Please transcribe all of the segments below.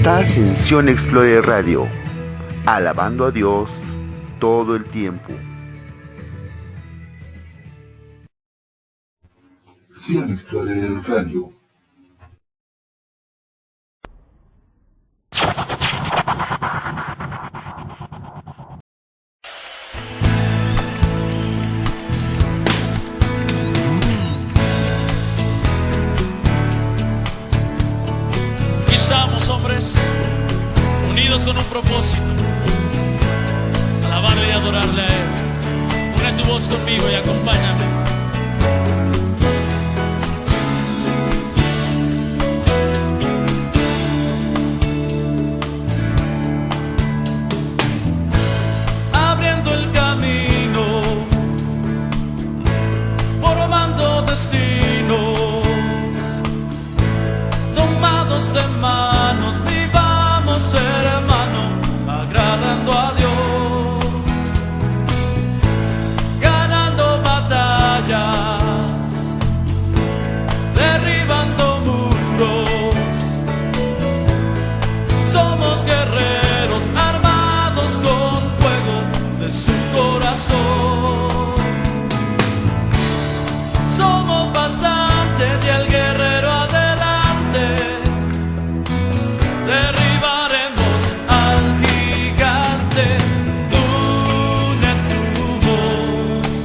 Estás en Sion Explorer Radio, alabando a Dios todo el tiempo. Sion Explorer Radio. Somos hombres unidos con un propósito, alabarle y adorarle a Él. Une tu voz conmigo y acompáñame. Abriendo el camino, formando destinos, tomados de manos, vivamos hermano, agradando a Dios, ganando batallas, derribando muros. Somos guerreros armados con fuego de su corazón. Somos bastantes y el guerrero derribaremos al gigante. Une tu voz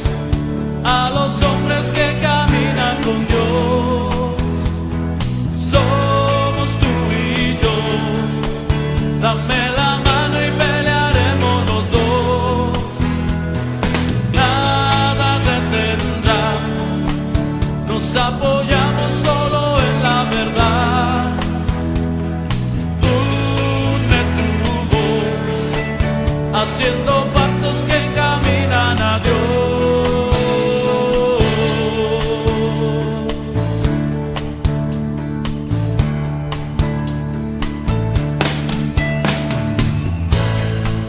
a los hombres que caminan con Dios. Somos tú y yo. Dame la mano y pelearemos los dos. Nada detendrá. Nos apoyamos solo en la verdad. Haciendo pactos que encaminan a Dios.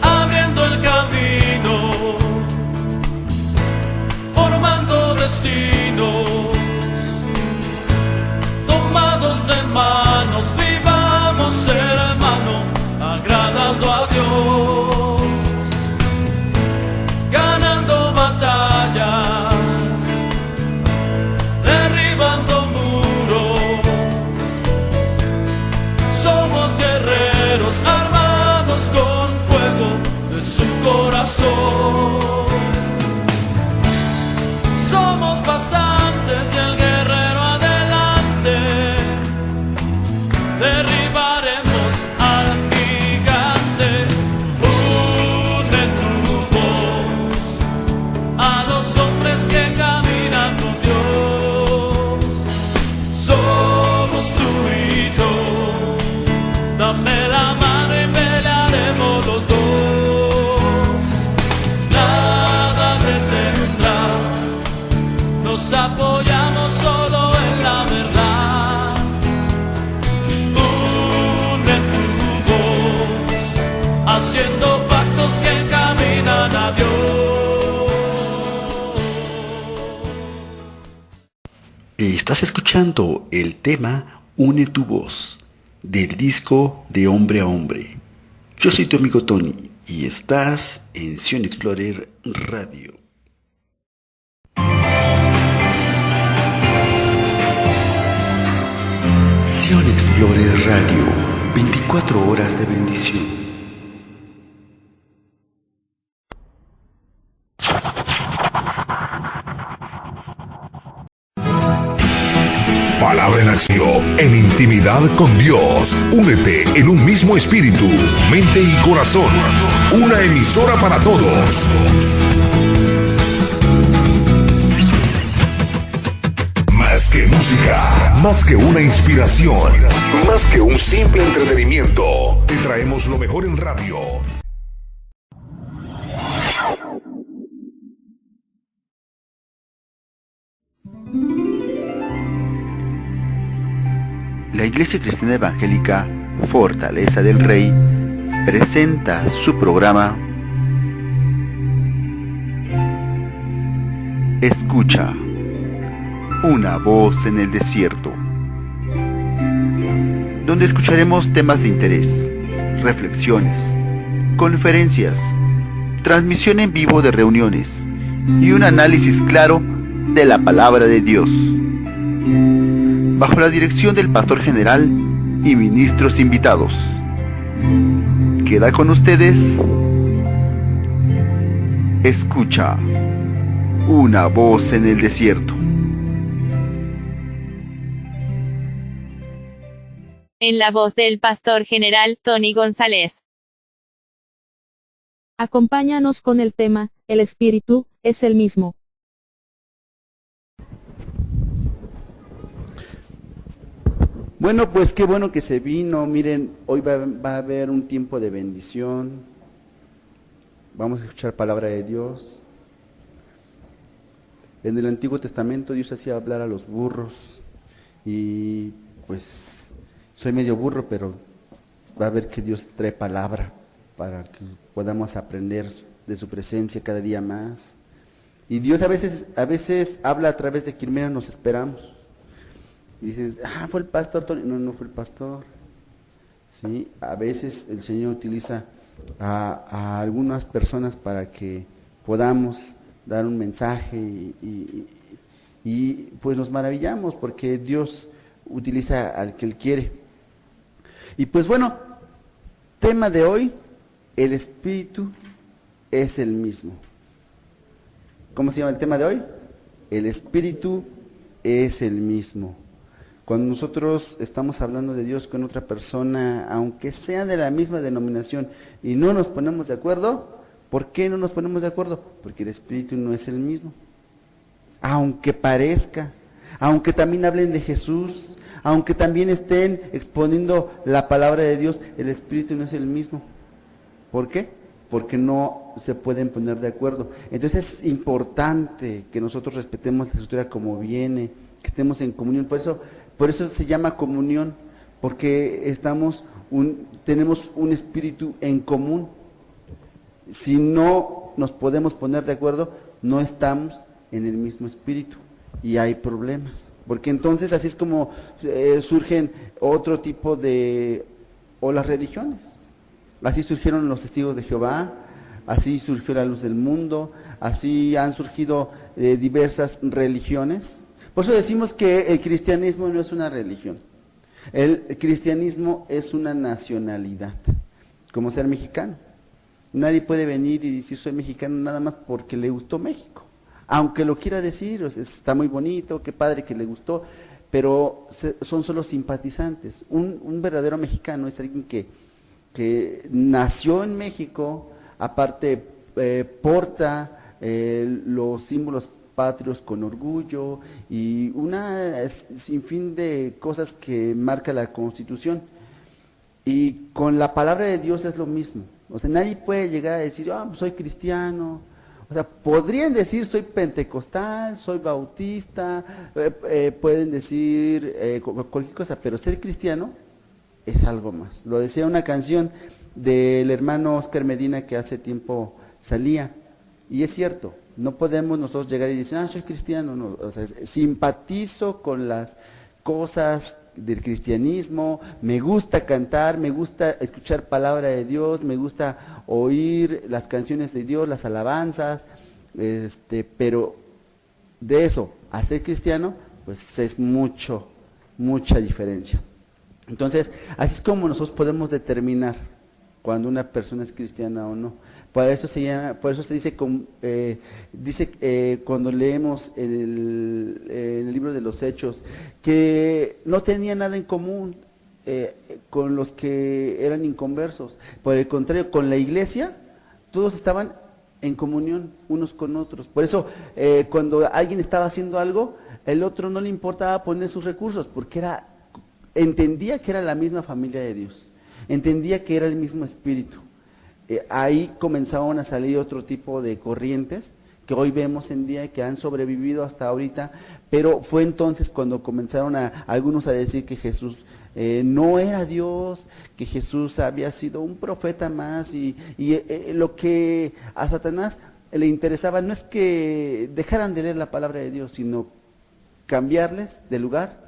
Abriendo el camino, formando destinos, tomados de manos, vivamos hermano, agradando a Dios. Ganando batallas, derribando muros. Somos guerreros armados con fuego de su corazón. Somos bastantes y el guerrero adelante. Derribaremos al gigante. Hombres que caminan con Dios. Somos tú y yo. Dame la mano y pelearemos los dos. Nada detendrá. Nos apoyamos solo en la verdad. Une tu voz, haciendo pactos que encaminan a Dios. Estás escuchando el tema Une tu voz, del disco De Hombre a Hombre. Yo soy tu amigo Tony y estás en Sion Explorer Radio. Sion Explorer Radio, 24 horas de bendición. Palabra en acción, en intimidad con Dios. Únete en un mismo espíritu, mente y corazón. Una emisora para todos. Más que música, más que una inspiración, más que un simple entretenimiento, te traemos lo mejor en radio. La Iglesia Cristiana Evangélica Fortaleza del Rey presenta su programa Escucha, una voz en el desierto, donde escucharemos temas de interés, reflexiones, conferencias, transmisión en vivo de reuniones y un análisis claro de la palabra de Dios, bajo la dirección del pastor general y ministros invitados. Queda con ustedes, escucha una voz en el desierto. En la voz del pastor general Tony González. Acompáñanos con el tema, el espíritu es el mismo. Bueno, pues qué bueno que se vino. Miren, hoy va a haber un tiempo de bendición. Vamos a escuchar palabra de Dios. En el Antiguo Testamento Dios hacía hablar a los burros. Y pues soy medio burro, pero va a ver que Dios trae palabra para que podamos aprender de su presencia cada día más. Y Dios a veces habla a través de quien menos nos esperamos. Y dices, fue el pastor Tony. No, no fue el pastor. ¿Sí? A veces el Señor utiliza a algunas personas para que podamos dar un mensaje y pues nos maravillamos porque Dios utiliza al que Él quiere. Y pues bueno, tema de hoy, el espíritu es el mismo. ¿Cómo se llama el tema de hoy? El espíritu es el mismo. Cuando nosotros estamos hablando de Dios con otra persona, aunque sea de la misma denominación, y no nos ponemos de acuerdo, ¿por qué no nos ponemos de acuerdo? Porque el espíritu no es el mismo. Aunque parezca, aunque también hablen de Jesús, aunque también estén exponiendo la palabra de Dios, el espíritu no es el mismo. ¿Por qué? Porque no se pueden poner de acuerdo. Entonces es importante que nosotros respetemos la escritura como viene, que estemos en comunión. Por eso se llama comunión, porque tenemos un espíritu en común. Si no nos podemos poner de acuerdo, no estamos en el mismo espíritu y hay problemas. Porque entonces así es como surgen otro tipo o las religiones. Así surgieron los testigos de Jehová, así surgió la luz del mundo, así han surgido diversas religiones. Por eso decimos que el cristianismo no es una religión. El cristianismo es una nacionalidad, como ser mexicano. Nadie puede venir y decir soy mexicano nada más porque le gustó México. Aunque lo quiera decir, está muy bonito, qué padre que le gustó, pero son solo simpatizantes. Un verdadero mexicano es alguien que nació en México, aparte porta los símbolos patrios con orgullo y una sinfín de cosas que marca la Constitución. Y con la palabra de Dios es lo mismo. O sea, nadie puede llegar a decir, pues soy cristiano. O sea, podrían decir soy pentecostal, soy bautista, pueden decir cualquier cosa, pero ser cristiano es algo más. Lo decía una canción del hermano Oscar Medina que hace tiempo salía, y es cierto, no podemos nosotros llegar y decir, soy cristiano, no, o sea, simpatizo con las cosas del cristianismo, me gusta cantar, me gusta escuchar palabra de Dios, me gusta oír las canciones de Dios, las alabanzas, pero de eso a ser cristiano, pues es mucha diferencia. Entonces, así es como nosotros podemos determinar cuando una persona es cristiana o no. Por eso se dice, cuando leemos en el libro de los Hechos, que no tenía nada en común con los que eran inconversos. Por el contrario, con la iglesia, todos estaban en comunión unos con otros. Por eso, cuando alguien estaba haciendo algo, el otro no le importaba poner sus recursos, porque entendía que era la misma familia de Dios, entendía que era el mismo espíritu. Ahí comenzaron a salir otro tipo de corrientes que hoy vemos en día que han sobrevivido hasta ahorita, pero fue entonces cuando comenzaron algunos a decir que Jesús no era Dios, que Jesús había sido un profeta más y lo que a Satanás le interesaba no es que dejaran de leer la palabra de Dios, sino cambiarles de lugar,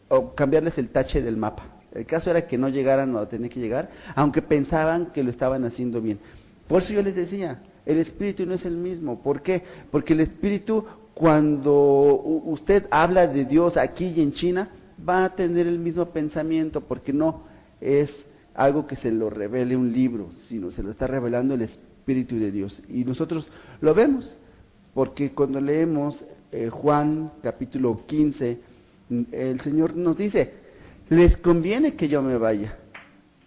o cambiarles el tache del mapa. El caso era que no llegaran a tenía que llegar, aunque pensaban que lo estaban haciendo bien. Por eso yo les decía, el espíritu no es el mismo. ¿Por qué? Porque el espíritu, cuando usted habla de Dios aquí y en China, va a tener el mismo pensamiento, porque no es algo que se lo revele un libro, sino se lo está revelando el Espíritu de Dios. Y nosotros lo vemos, porque cuando leemos Juan capítulo 15, el Señor nos dice, les conviene que yo me vaya,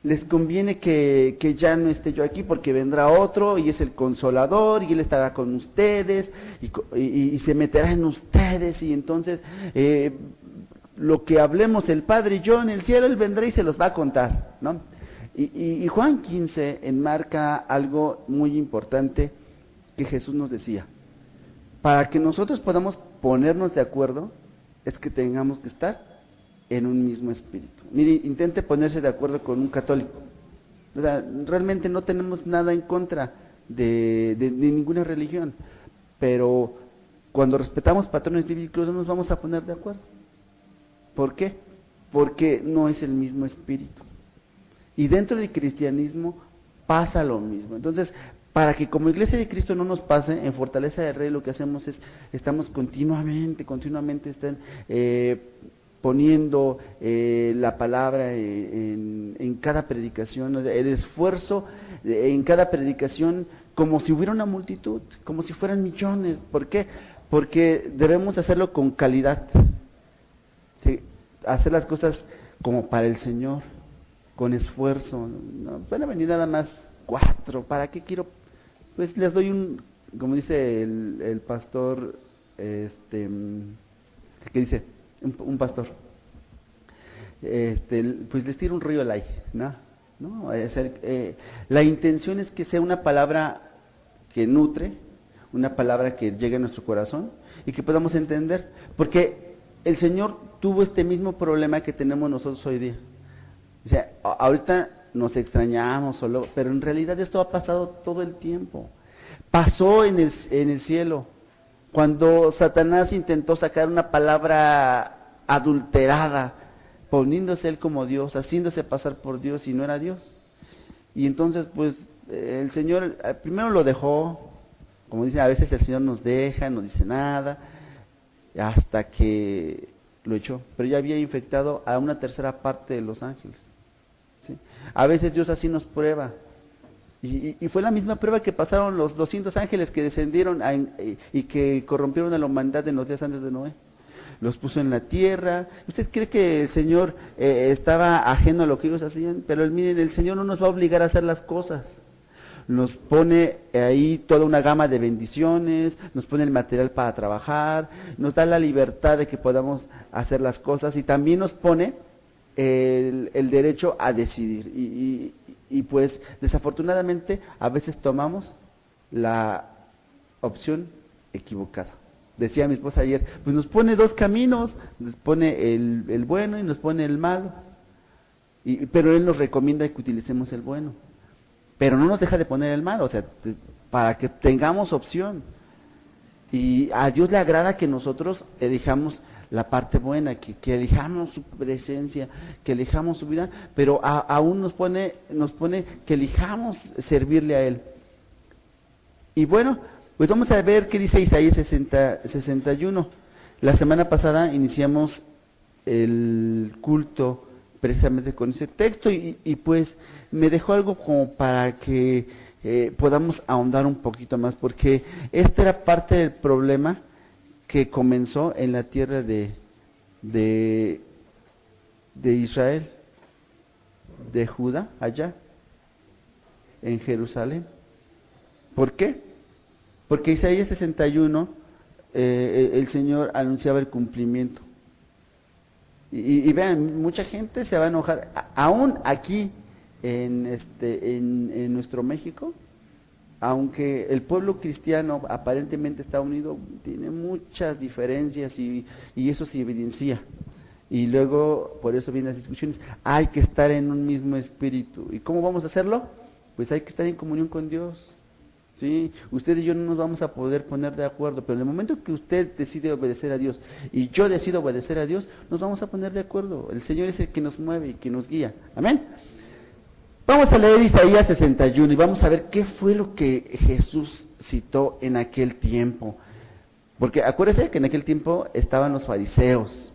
les conviene que ya no esté yo aquí, porque vendrá otro y es el Consolador y Él estará con ustedes y se meterá en ustedes, y entonces lo que hablemos el Padre y yo en el cielo, Él vendrá y se los va a contar, ¿no? Y Juan 15 enmarca algo muy importante que Jesús nos decía. Para que nosotros podamos ponernos de acuerdo, es que tengamos que estar en un mismo espíritu. Mire, intente ponerse de acuerdo con un católico. O sea, realmente no tenemos nada en contra de ninguna religión, pero cuando respetamos patrones bíblicos no nos vamos a poner de acuerdo. ¿Por qué? Porque no es el mismo espíritu. Y dentro del cristianismo pasa lo mismo. Entonces, para que como Iglesia de Cristo no nos pase, en Fortaleza del Rey lo que hacemos es, estamos continuamente están poniendo la palabra en cada predicación, el esfuerzo en cada predicación, como si hubiera una multitud, como si fueran millones. ¿Por qué? Porque debemos hacerlo con calidad. Sí, hacer las cosas como para el Señor, con esfuerzo. No van a venir nada más 4, ¿para qué quiero? Pues les doy como dice el pastor, que dice, un pastor, pues les tiro un rollo al aire, ¿no? ¿No? La intención es que sea una palabra que nutre, una palabra que llegue a nuestro corazón y que podamos entender, porque el Señor tuvo este mismo problema que tenemos nosotros hoy día. O sea, ahorita nos extrañamos solo, pero en realidad esto ha pasado todo el tiempo. Pasó en el cielo, cuando Satanás intentó sacar una palabra adulterada, poniéndose él como Dios, haciéndose pasar por Dios y no era Dios. Y entonces, pues, el Señor primero lo dejó, como dicen, a veces el Señor nos deja, no dice nada, hasta que lo echó, pero ya había infectado a una tercera parte de los ángeles. ¿Sí? A veces Dios así nos prueba, y fue la misma prueba que pasaron los 200 ángeles que descendieron y que corrompieron a la humanidad en los días antes de Noé. Los puso en la tierra. ¿Usted cree que el Señor estaba ajeno a lo que ellos hacían? Pero miren, el Señor no nos va a obligar a hacer las cosas. Nos pone ahí toda una gama de bendiciones, nos pone el material para trabajar, nos da la libertad de que podamos hacer las cosas, y también nos pone el derecho a decidir. Y pues desafortunadamente a veces tomamos la opción equivocada. Decía mi esposa ayer, pues nos pone 2 caminos, nos pone el bueno y nos pone el malo, pero Él nos recomienda que utilicemos el bueno, pero no nos deja de poner el malo, o sea, para que tengamos opción. Y a Dios le agrada que nosotros elijamos la parte buena, que elijamos su presencia, que elijamos su vida, pero aún nos pone que elijamos servirle a Él. Y bueno, pues vamos a ver qué dice Isaías 61. La semana pasada iniciamos el culto precisamente con ese texto y pues me dejó algo como para que podamos ahondar un poquito más, porque esta era parte del problema que comenzó en la tierra de Israel, de Judá, allá en Jerusalén. ¿Por qué? Porque Isaías 61, el Señor anunciaba el cumplimiento. Y vean, mucha gente se va a enojar, aún aquí en nuestro México, aunque el pueblo cristiano aparentemente está unido, tiene muchas diferencias y eso se evidencia. Y luego, por eso vienen las discusiones, hay que estar en un mismo espíritu. ¿Y cómo vamos a hacerlo? Pues hay que estar en comunión con Dios. ¿sí? Usted y yo no nos vamos a poder poner de acuerdo, pero en el momento que usted decide obedecer a Dios y yo decido obedecer a Dios, nos vamos a poner de acuerdo. El Señor es el que nos mueve y que nos guía. Amén. Vamos a leer Isaías 61 y vamos a ver qué fue lo que Jesús citó en aquel tiempo. Porque acuérdese que en aquel tiempo estaban los fariseos,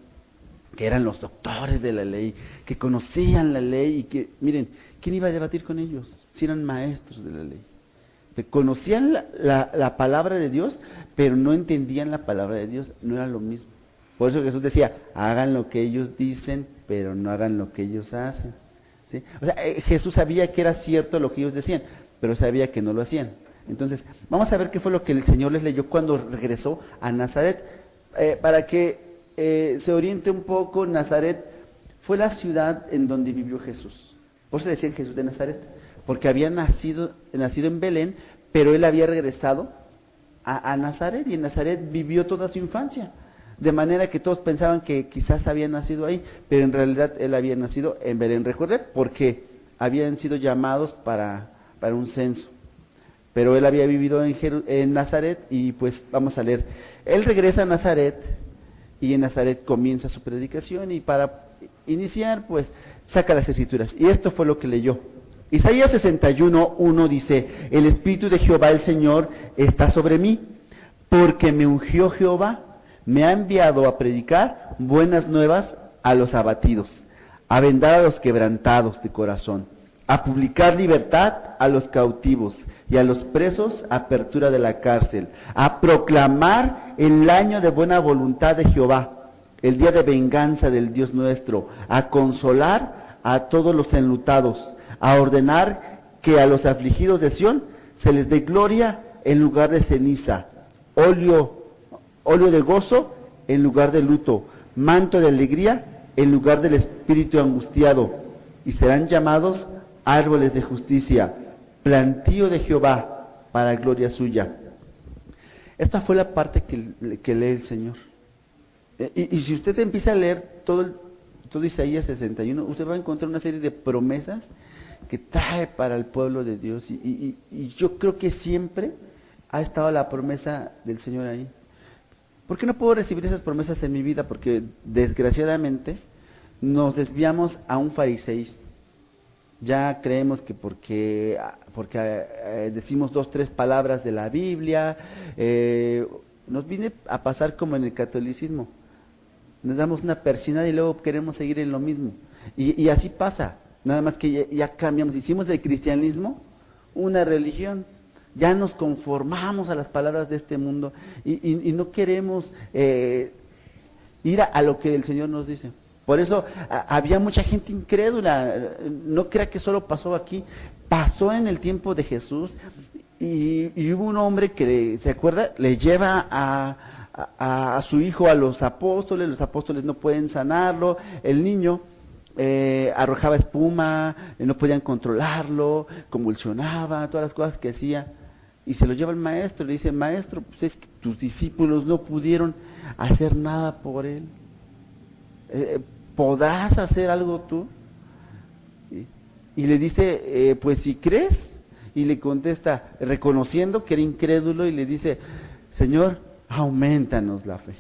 que eran los doctores de la ley, que conocían la ley y que, miren, ¿quién iba a debatir con ellos? Si eran maestros de la ley. Que conocían la palabra de Dios, pero no entendían la palabra de Dios, no era lo mismo. Por eso Jesús decía, hagan lo que ellos dicen, pero no hagan lo que ellos hacen. ¿Sí? O sea, Jesús sabía que era cierto lo que ellos decían, pero sabía que no lo hacían. Entonces, vamos a ver qué fue lo que el Señor les leyó cuando regresó a Nazaret. Para que se oriente un poco, Nazaret fue la ciudad en donde vivió Jesús. Por eso decían Jesús de Nazaret, porque había nacido en Belén, pero él había regresado a Nazaret, y en Nazaret vivió toda su infancia. De manera que todos pensaban que quizás había nacido ahí, pero en realidad él había nacido en Belén. Recuerde, porque habían sido llamados para un censo. Pero él había vivido en Nazaret y pues vamos a leer. Él regresa a Nazaret y en Nazaret comienza su predicación y para iniciar pues saca las escrituras. Y esto fue lo que leyó. Isaías 61:1 dice, el Espíritu de Jehová el Señor está sobre mí, porque me ungió Jehová, me ha enviado a predicar buenas nuevas a los abatidos, a vendar a los quebrantados de corazón, a publicar libertad a los cautivos y a los presos apertura de la cárcel, a proclamar el año de buena voluntad de Jehová, el día de venganza del Dios nuestro, a consolar a todos los enlutados, a ordenar que a los afligidos de Sión se les dé gloria en lugar de ceniza, óleo de gozo en lugar de luto, manto de alegría en lugar del espíritu angustiado, y serán llamados árboles de justicia, plantío de Jehová para gloria suya. Esta fue la parte que lee el Señor. Y si usted empieza a leer todo Isaías 61, usted va a encontrar una serie de promesas que trae para el pueblo de Dios. Y yo creo que siempre ha estado la promesa del Señor ahí. ¿Por qué no puedo recibir esas promesas en mi vida? Porque desgraciadamente nos desviamos a un fariseísmo. Ya creemos que porque decimos 2, 3 palabras de la Biblia, nos viene a pasar como en el catolicismo. Nos damos una persinada y luego queremos seguir en lo mismo. Y así pasa, nada más que ya cambiamos. Hicimos del cristianismo una religión. Ya nos conformamos a las palabras de este mundo y no queremos ir a lo que el Señor nos dice. Por eso había mucha gente incrédula. No crea que solo pasó aquí, pasó en el tiempo de Jesús y hubo un hombre que, ¿se acuerda? Le lleva a su hijo a los apóstoles no pueden sanarlo, el niño arrojaba espuma, no podían controlarlo, convulsionaba, todas las cosas que hacía. Y se lo lleva el maestro, le dice, maestro, pues es que tus discípulos no pudieron hacer nada por él. ¿Podrás hacer algo tú? Y le dice, pues si crees, y le contesta, reconociendo que era incrédulo, y le dice, Señor, aumentanos la fe,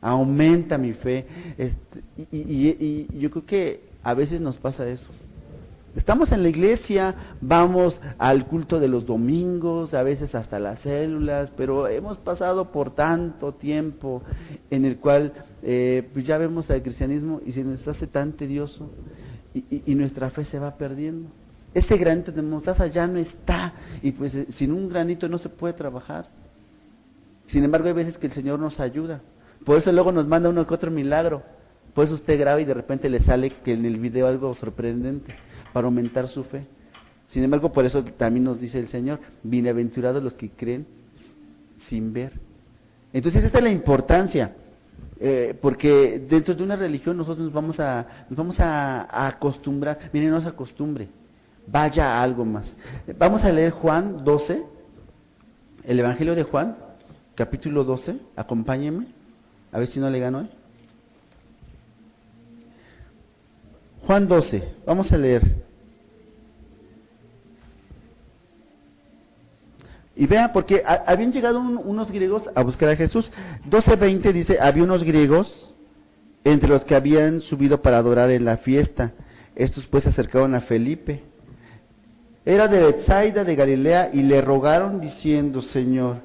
aumenta mi fe. Y yo creo que a veces nos pasa eso. Estamos en la iglesia, vamos al culto de los domingos, a veces hasta las células, pero hemos pasado por tanto tiempo en el cual pues ya vemos al cristianismo y se nos hace tan tedioso y nuestra fe se va perdiendo. Ese granito de mostaza ya no está y pues sin un granito no se puede trabajar. Sin embargo, hay veces que el Señor nos ayuda. Por eso luego nos manda uno que otro milagro. Por eso usted graba y de repente le sale que en el video algo sorprendente, para aumentar su fe. Sin embargo, por eso también nos dice el Señor, bienaventurados los que creen sin ver. Entonces esta es la importancia, porque dentro de una religión nosotros nos vamos a acostumbrar. Miren, no se acostumbre, vaya a algo más. Vamos a leer Juan 12, el Evangelio de Juan, capítulo 12, acompáñenme, a ver si no le gano, Juan 12, vamos a leer. Y vean, porque habían llegado unos griegos a buscar a Jesús. 12:20 dice, había unos griegos entre los que habían subido para adorar en la fiesta. Estos pues se acercaron a Felipe. Era de Betsaida de Galilea y le rogaron diciendo, Señor,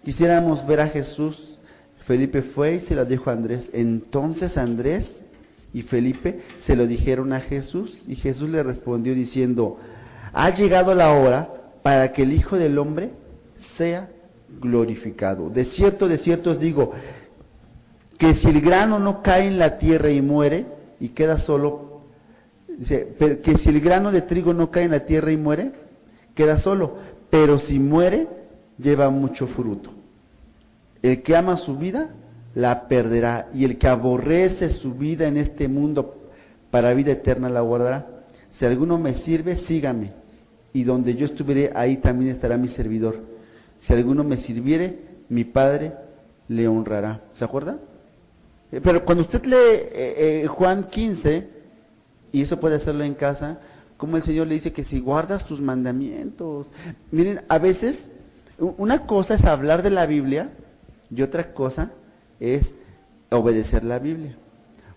quisiéramos ver a Jesús. Felipe fue y se lo dijo a Andrés. Entonces Andrés y Felipe se lo dijeron a Jesús y Jesús le respondió diciendo, ha llegado la hora para que el Hijo del Hombre sea glorificado. De cierto os digo, que si el grano no cae en la tierra y muere y queda solo, dice, que si el grano de trigo no cae en la tierra y muere, queda solo, pero si muere, lleva mucho fruto. El que ama su vida, la perderá, y el que aborrece su vida en este mundo, para vida eterna la guardará. Si alguno me sirve, sígame, y donde yo estuviere, ahí también estará mi servidor. Si alguno me sirviere, mi Padre le honrará. ¿Se acuerda? Pero cuando usted lee Juan 15, y eso puede hacerlo en casa, como el Señor le dice que si guardas tus mandamientos. Miren, a veces, una cosa es hablar de la Biblia, y otra cosa es obedecer la Biblia.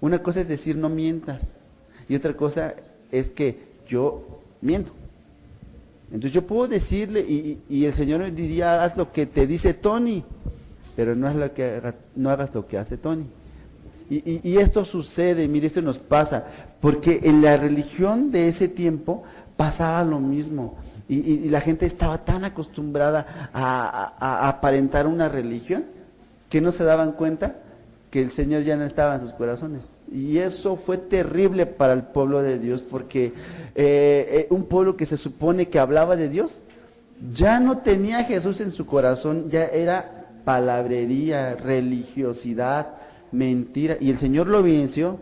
Una cosa es decir no mientas, y otra cosa es que yo miento. Entonces yo puedo decirle, y el Señor diría, haz lo que te dice Tony, pero no hagas lo que hace Tony. Y esto sucede, mire, esto nos pasa, porque en la religión de ese tiempo pasaba lo mismo, y la gente estaba tan acostumbrada a aparentar una religión, que no se daban cuenta que el Señor ya no estaba en sus corazones. Y eso fue terrible para el pueblo de Dios, porque un pueblo que se supone que hablaba de Dios, ya no tenía a Jesús en su corazón, ya era palabrería, religiosidad, mentira, y el Señor lo venció,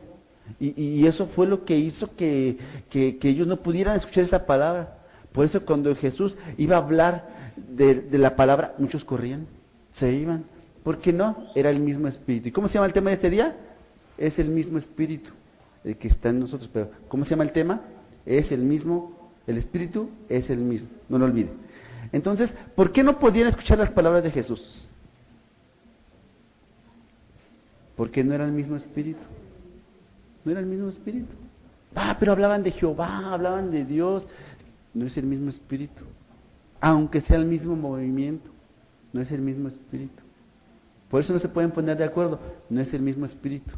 y eso fue lo que hizo que ellos no pudieran escuchar esa palabra. Por eso cuando Jesús iba a hablar de la palabra, muchos corrían, se iban. ¿Por qué no? Era el mismo Espíritu. ¿Y cómo se llama el tema de este día? Es el mismo Espíritu, el que está en nosotros. Pero ¿cómo se llama el tema? Es el mismo, el Espíritu es el mismo, no lo olvide. Entonces, ¿por qué no podían escuchar las palabras de Jesús? Porque no era el mismo Espíritu. No era el mismo Espíritu. Pero hablaban de Jehová, hablaban de Dios. No es el mismo Espíritu. Aunque sea el mismo movimiento, no es el mismo Espíritu. Por eso no se pueden poner de acuerdo, no es el mismo Espíritu.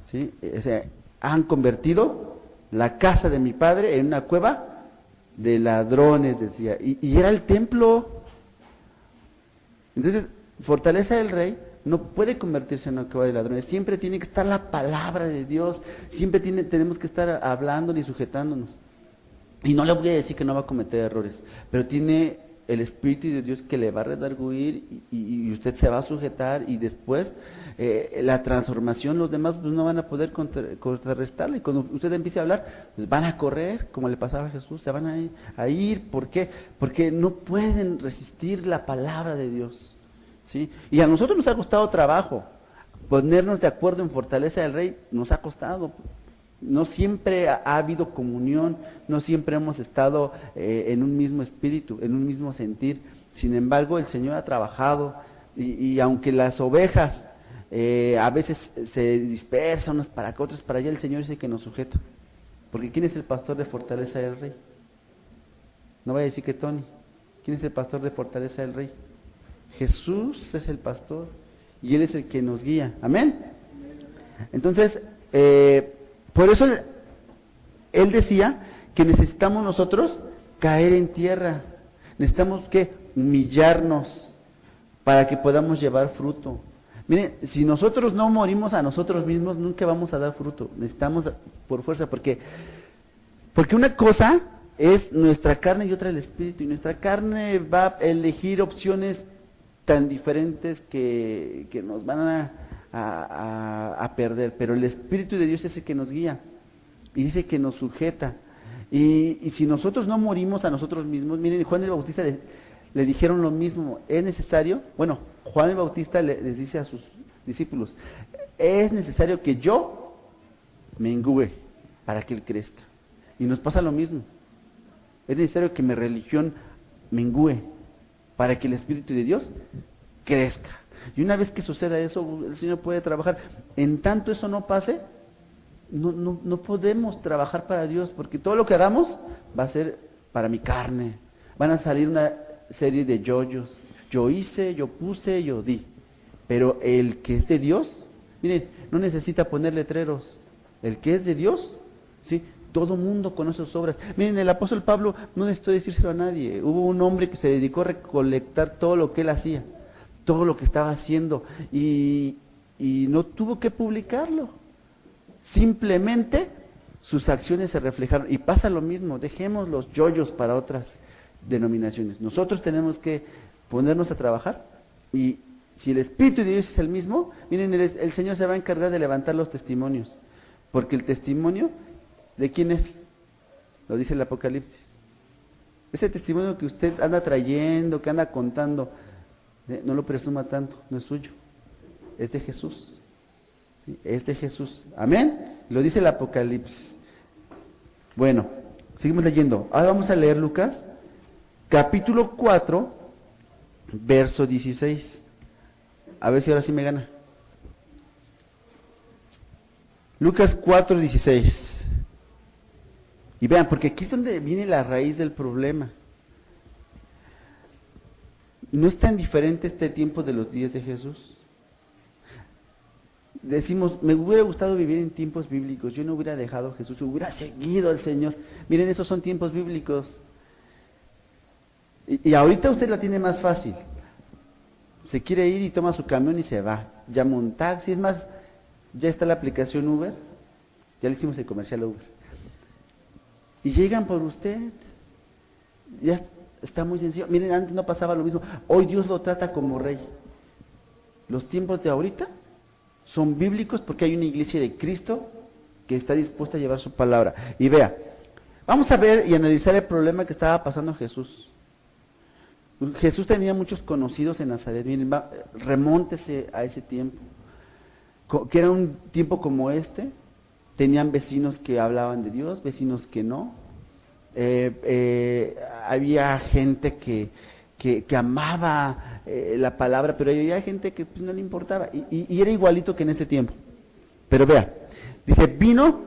¿Sí? O sea, han convertido la casa de mi padre en una cueva de ladrones, decía, y era el templo. Entonces, fortaleza del rey no puede convertirse en una cueva de ladrones, siempre tiene que estar la palabra de Dios, siempre tenemos que estar hablándole y sujetándonos. Y no le voy a decir que no va a cometer errores, pero tiene el Espíritu de Dios que le va a redarguir y usted se va a sujetar, y después la transformación, los demás pues, no van a poder contrarrestarla, y cuando usted empiece a hablar, pues van a correr, como le pasaba a Jesús, se van a ir. ¿Por qué? Porque no pueden resistir la palabra de Dios, ¿sí? Y a nosotros nos ha costado trabajo, ponernos de acuerdo en fortaleza del rey, nos ha costado. No siempre ha habido comunión, no siempre hemos estado en un mismo espíritu, en un mismo sentir. Sin embargo, el Señor ha trabajado, y aunque las ovejas a veces se dispersan, unas para acá, otras para allá, el Señor dice que nos sujeta. Porque ¿quién es el pastor de fortaleza del rey? No vaya a decir que Tony. ¿Quién es el pastor de fortaleza del rey? Jesús es el pastor, y Él es el que nos guía. ¿Amén? Entonces, por eso él decía que necesitamos nosotros caer en tierra. Necesitamos que humillarnos para que podamos llevar fruto. Miren, si nosotros no morimos a nosotros mismos, nunca vamos a dar fruto. Necesitamos por fuerza, porque una cosa es nuestra carne y otra el espíritu. Y nuestra carne va a elegir opciones tan diferentes que nos van a perder, pero el Espíritu de Dios es el que nos guía y dice que nos sujeta, y si nosotros no morimos a nosotros mismos, miren, Juan el Bautista le dijeron lo mismo, es necesario, bueno, Juan el Bautista les dice a sus discípulos, es necesario que yo mengüe para que Él crezca, y nos pasa lo mismo, es necesario que mi religión mengüe para que el Espíritu de Dios crezca. Y una vez que suceda eso, el Señor puede trabajar. En tanto eso no pase, no podemos trabajar para Dios, porque todo lo que hagamos va a ser para mi carne. Van a salir una serie de yoyos. Yo hice, yo puse, yo di. Pero el que es de Dios, miren, no necesita poner letreros. El que es de Dios, ¿sí? Todo mundo conoce sus obras. Miren, el apóstol Pablo no necesitó decírselo a nadie. Hubo un hombre que se dedicó a recolectar todo lo que él hacía, todo lo que estaba haciendo, y no tuvo que publicarlo. Simplemente sus acciones se reflejaron. Y pasa lo mismo, dejemos los yoyos para otras denominaciones. Nosotros tenemos que ponernos a trabajar, y si el Espíritu de Dios es el mismo, miren, el Señor se va a encargar de levantar los testimonios, porque el testimonio, ¿de quién es? Lo dice el Apocalipsis. Ese testimonio que usted anda trayendo, que anda contando, no lo presuma tanto, no es suyo, es de Jesús. ¿Sí? Es de Jesús. Amén. Lo dice el Apocalipsis. Bueno, seguimos leyendo. Ahora vamos a leer Lucas, capítulo 4, verso 16. A ver si ahora sí me gana. Lucas 4, 16. Y vean, porque aquí es donde viene la raíz del problema. No es tan diferente este tiempo de los días de Jesús. Decimos, me hubiera gustado vivir en tiempos bíblicos, yo no hubiera dejado a Jesús, hubiera seguido al Señor. Miren, esos son tiempos bíblicos. Y ahorita usted la tiene más fácil. Se quiere ir y toma su camión y se va. Llama un taxi, es más, ya está la aplicación Uber, ya le hicimos el comercial a Uber. Y llegan por usted. Ya está muy sencillo. Miren, antes no pasaba lo mismo. Hoy Dios lo trata como rey. Los tiempos de ahorita son bíblicos porque hay una iglesia de Cristo que está dispuesta a llevar su palabra. Y vea, vamos a ver y analizar el problema que estaba pasando Jesús. Jesús tenía muchos conocidos en Nazaret. Miren, remóntese a ese tiempo. Que era un tiempo como este. Tenían vecinos que hablaban de Dios, vecinos que no. Había gente que amaba la palabra, pero había gente que pues, no le importaba. Y era igualito que en este tiempo. Pero vea, dice, vino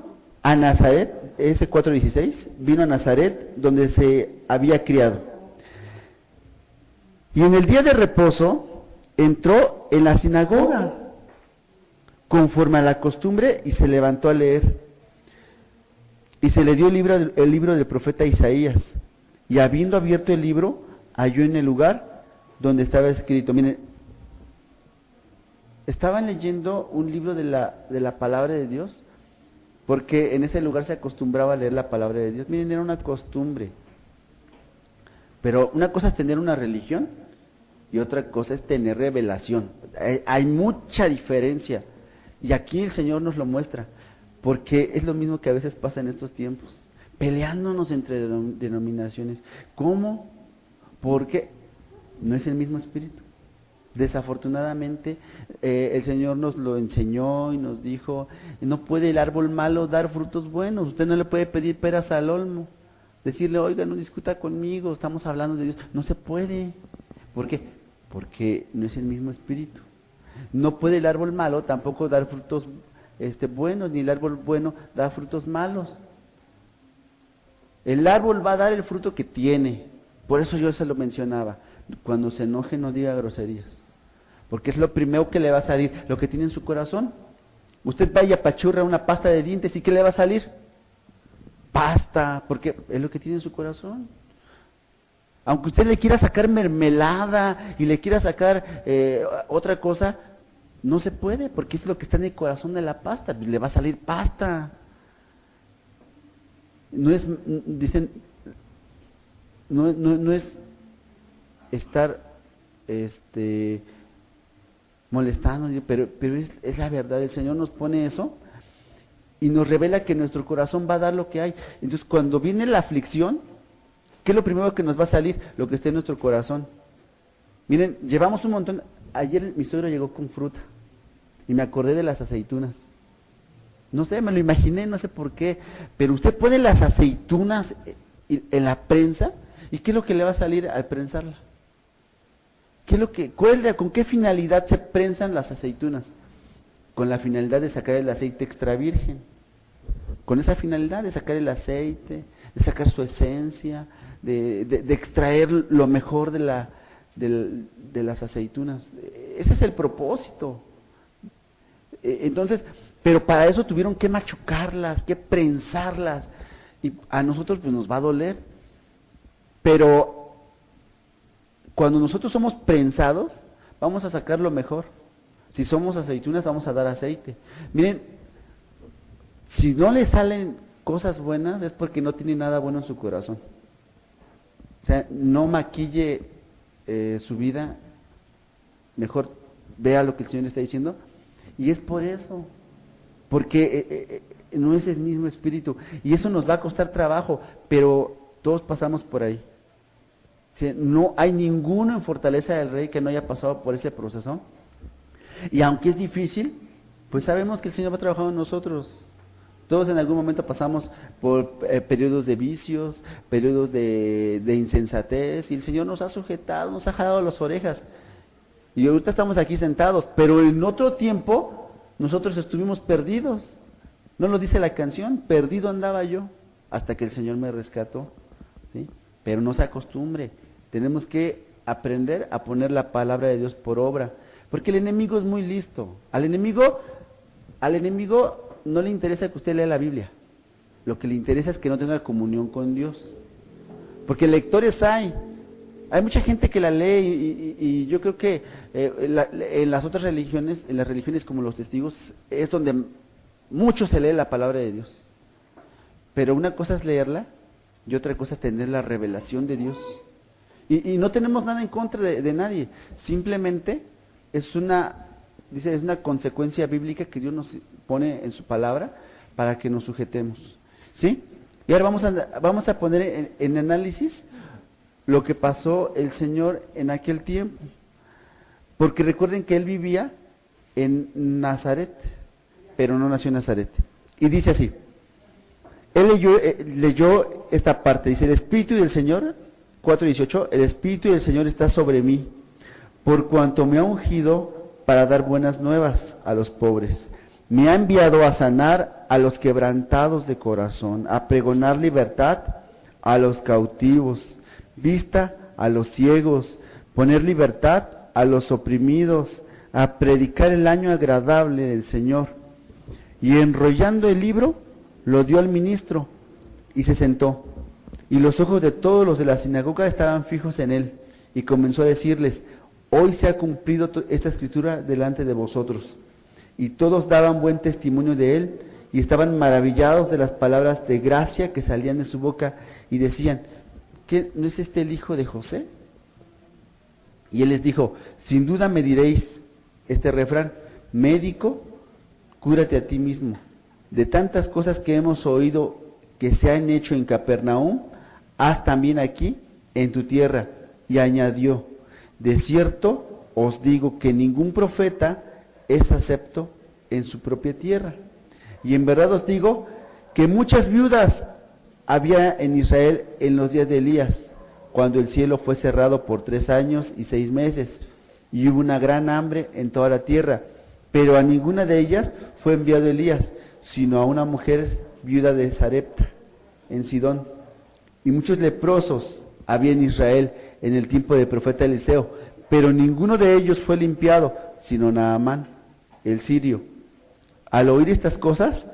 a Nazaret, ese 4:16, vino a Nazaret donde se había criado. Y en el día de reposo entró en la sinagoga, conforme a la costumbre, y se levantó a leer. Y se le dio el libro del profeta Isaías. Y habiendo abierto el libro, halló en el lugar donde estaba escrito. Miren, estaban leyendo un libro de la palabra de Dios, porque en ese lugar se acostumbraba a leer la palabra de Dios. Miren, era una costumbre. Pero una cosa es tener una religión y otra cosa es tener revelación. Hay mucha diferencia. Y aquí el Señor nos lo muestra, porque es lo mismo que a veces pasa en estos tiempos, peleándonos entre denominaciones. ¿Cómo? Porque no es el mismo espíritu. Desafortunadamente, el Señor nos lo enseñó y nos dijo, no puede el árbol malo dar frutos buenos. Usted no le puede pedir peras al olmo, decirle, oiga, no discuta conmigo, estamos hablando de Dios. No se puede. ¿Por qué? Porque no es el mismo espíritu. No puede el árbol malo tampoco dar frutos buenos, ni el árbol bueno dar frutos malos. El árbol va a dar el fruto que tiene. Por eso yo se lo mencionaba. Cuando se enoje no diga groserías, porque es lo primero que le va a salir, lo que tiene en su corazón. Usted va y apachurra una pasta de dientes, ¿y qué le va a salir? Pasta, porque es lo que tiene en su corazón. Aunque usted le quiera sacar mermelada y le quiera sacar otra cosa, no se puede, porque es lo que está en el corazón de la pasta, le va a salir pasta. No es, dicen, no es estar molestando, pero es la verdad. El Señor nos pone eso y nos revela que nuestro corazón va a dar lo que hay. Entonces, cuando viene la aflicción, ¿qué es lo primero que nos va a salir? Lo que está en nuestro corazón. Miren, llevamos un montón. Ayer mi suegro llegó con fruta y me acordé de las aceitunas. No sé, me lo imaginé, no sé por qué, pero usted pone las aceitunas en la prensa, ¿y qué es lo que le va a salir al prensarla? ¿Con qué finalidad se prensan las aceitunas? Con la finalidad de sacar el aceite extra virgen. Con esa finalidad de sacar el aceite, de sacar su esencia, de extraer lo mejor de las aceitunas. Ese es el propósito. Entonces, pero para eso tuvieron que machucarlas, que prensarlas. Y a nosotros pues nos va a doler. Pero cuando nosotros somos prensados, vamos a sacar lo mejor. Si somos aceitunas, vamos a dar aceite. Miren, si no le salen cosas buenas, es porque no tiene nada bueno en su corazón. O sea, no maquille su vida, mejor vea lo que el Señor está diciendo. Y es por eso, porque no es el mismo espíritu. Y eso nos va a costar trabajo, pero todos pasamos por ahí. O sea, no hay ninguno en Fortaleza del Rey que no haya pasado por ese proceso. Y aunque es difícil, pues sabemos que el Señor va trabajando en nosotros. Todos en algún momento pasamos por periodos de vicios, periodos de insensatez, y el Señor nos ha sujetado, nos ha jalado las orejas. Y ahorita estamos aquí sentados, pero en otro tiempo nosotros estuvimos perdidos. ¿No lo dice la canción? Perdido andaba yo, hasta que el Señor me rescató. ¿Sí? Pero no se acostumbre, tenemos que aprender a poner la palabra de Dios por obra. Porque el enemigo es muy listo. Al enemigo no le interesa que usted lea la Biblia. Lo que le interesa es que no tenga comunión con Dios. Porque lectores hay. Hay mucha gente que la lee y yo creo que en las otras religiones, en las religiones como los testigos, es donde mucho se lee la palabra de Dios. Pero una cosa es leerla y otra cosa es tener la revelación de Dios. Y no tenemos nada en contra de nadie. Simplemente es una consecuencia bíblica que Dios nos pone en su palabra para que nos sujetemos. ¿Sí? Y ahora vamos a poner en análisis lo que pasó el Señor en aquel tiempo. Porque recuerden que Él vivía en Nazaret, pero no nació en Nazaret. Y dice así, Él leyó esta parte, dice, el Espíritu del Señor, 4:18, el Espíritu del Señor está sobre mí, por cuanto me ha ungido para dar buenas nuevas a los pobres. Me ha enviado a sanar a los quebrantados de corazón, a pregonar libertad a los cautivos, vista a los ciegos, poner libertad a los oprimidos, a predicar el año agradable del Señor. Y enrollando el libro, lo dio al ministro y se sentó. Y los ojos de todos los de la sinagoga estaban fijos en él. Y comenzó a decirles, hoy se ha cumplido esta escritura delante de vosotros. Y todos daban buen testimonio de él y estaban maravillados de las palabras de gracia que salían de su boca y decían, ¿qué, no es este el hijo de José? Y él les dijo, sin duda me diréis este refrán, médico, cúrate a ti mismo. De tantas cosas que hemos oído que se han hecho en Capernaum, haz también aquí en tu tierra. Y añadió, de cierto os digo que ningún profeta es acepto en su propia tierra. Y en verdad os digo que muchas viudas había en Israel en los días de Elías, cuando el cielo fue cerrado por 3 años y 6 meses, y hubo una gran hambre en toda la tierra, pero a ninguna de ellas fue enviado Elías, sino a una mujer viuda de Sarepta, en Sidón. Y muchos leprosos había en Israel en el tiempo del profeta Eliseo, pero ninguno de ellos fue limpiado, sino Naamán, el sirio. Al oír estas cosas,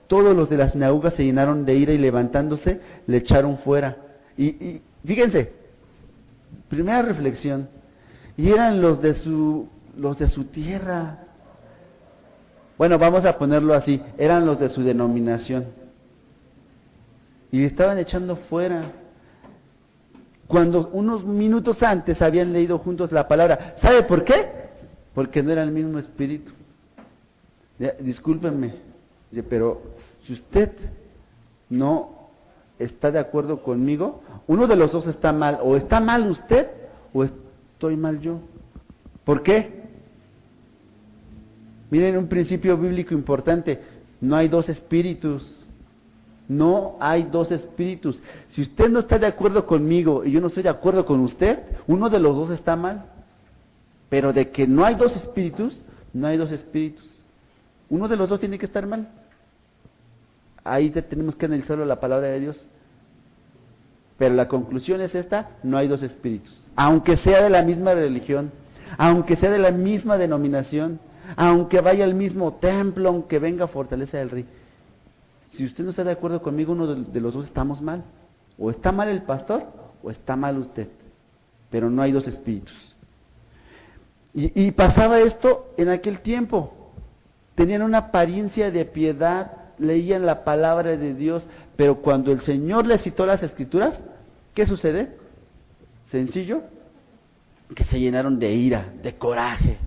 todos los de la sinagoga se llenaron de ira y levantándose, le echaron fuera. Y fíjense, primera reflexión, y eran los de su tierra. Bueno, vamos a ponerlo así, eran los de su denominación. Y estaban echando fuera. Cuando unos minutos antes habían leído juntos la palabra. ¿Sabe por qué? Porque no era el mismo espíritu. Discúlpenme, pero si usted no está de acuerdo conmigo, uno de los dos está mal. O está mal usted, o estoy mal yo. ¿Por qué? Miren un principio bíblico importante. No hay dos espíritus. No hay dos espíritus. Si usted no está de acuerdo conmigo y yo no estoy de acuerdo con usted, uno de los dos está mal. Pero de que no hay dos espíritus, no hay dos espíritus. Uno de los dos tiene que estar mal. Ahí tenemos que analizarlo la palabra de Dios. Pero la conclusión es esta: no hay dos espíritus. Aunque sea de la misma religión, aunque sea de la misma denominación, aunque vaya al mismo templo, aunque venga Fortaleza del Rey. Si usted no está de acuerdo conmigo, uno de los dos estamos mal. O está mal el pastor, o está mal usted. Pero no hay dos espíritus. Y pasaba esto en aquel tiempo. Tenían una apariencia de piedad, leían la palabra de Dios, pero cuando el Señor les citó las Escrituras, ¿qué sucede? Sencillo, que se llenaron de ira, de coraje.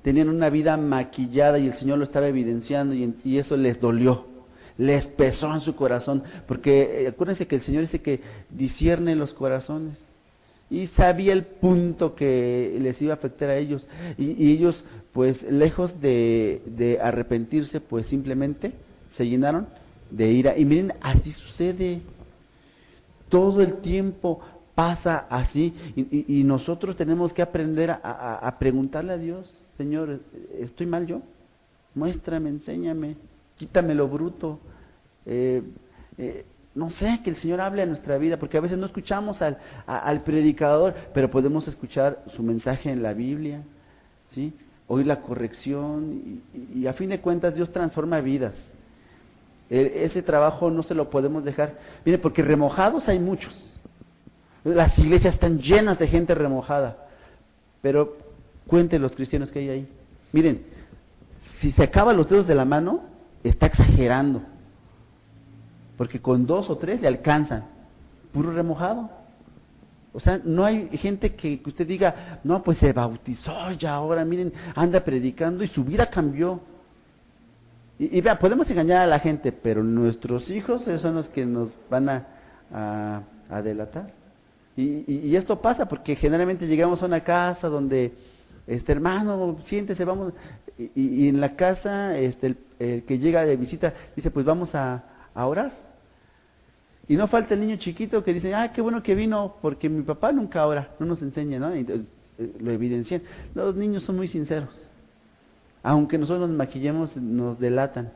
Tenían una vida maquillada y el Señor lo estaba evidenciando y eso les dolió, les pesó en su corazón, porque acuérdense que el Señor dice que discierne los corazones. Y sabía el punto que les iba a afectar a ellos. Y ellos, pues, lejos de arrepentirse, pues simplemente se llenaron de ira. Y miren, así sucede. Todo el tiempo pasa así. Y nosotros tenemos que aprender a preguntarle a Dios: Señor, ¿estoy mal yo? Muéstrame, enséñame, quítame lo bruto. No sé, que el Señor hable a nuestra vida, porque a veces no escuchamos al predicador, pero podemos escuchar su mensaje en la Biblia, ¿sí? Oír la corrección, y a fin de cuentas Dios transforma vidas. Ese trabajo no se lo podemos dejar. Mire, porque remojados hay muchos. Las iglesias están llenas de gente remojada, pero cuenten los cristianos que hay ahí. Miren, si se acaban los dedos de la mano, está exagerando. Porque con 2 o 3 le alcanzan, puro remojado. O sea, no hay gente que usted diga: no, pues se bautizó ya ahora, miren, anda predicando y su vida cambió. Y vea, podemos engañar a la gente, pero nuestros hijos son los que nos van a delatar. Y esto pasa porque generalmente llegamos a una casa donde, hermano, siéntese, vamos, y en la casa, el que llega de visita dice: pues vamos a orar. Y no falta el niño chiquito que dice: qué bueno que vino, porque mi papá nunca ora, no nos enseña, ¿no? Y lo evidencian. Los niños son muy sinceros. Aunque nosotros nos maquillemos, nos delatan.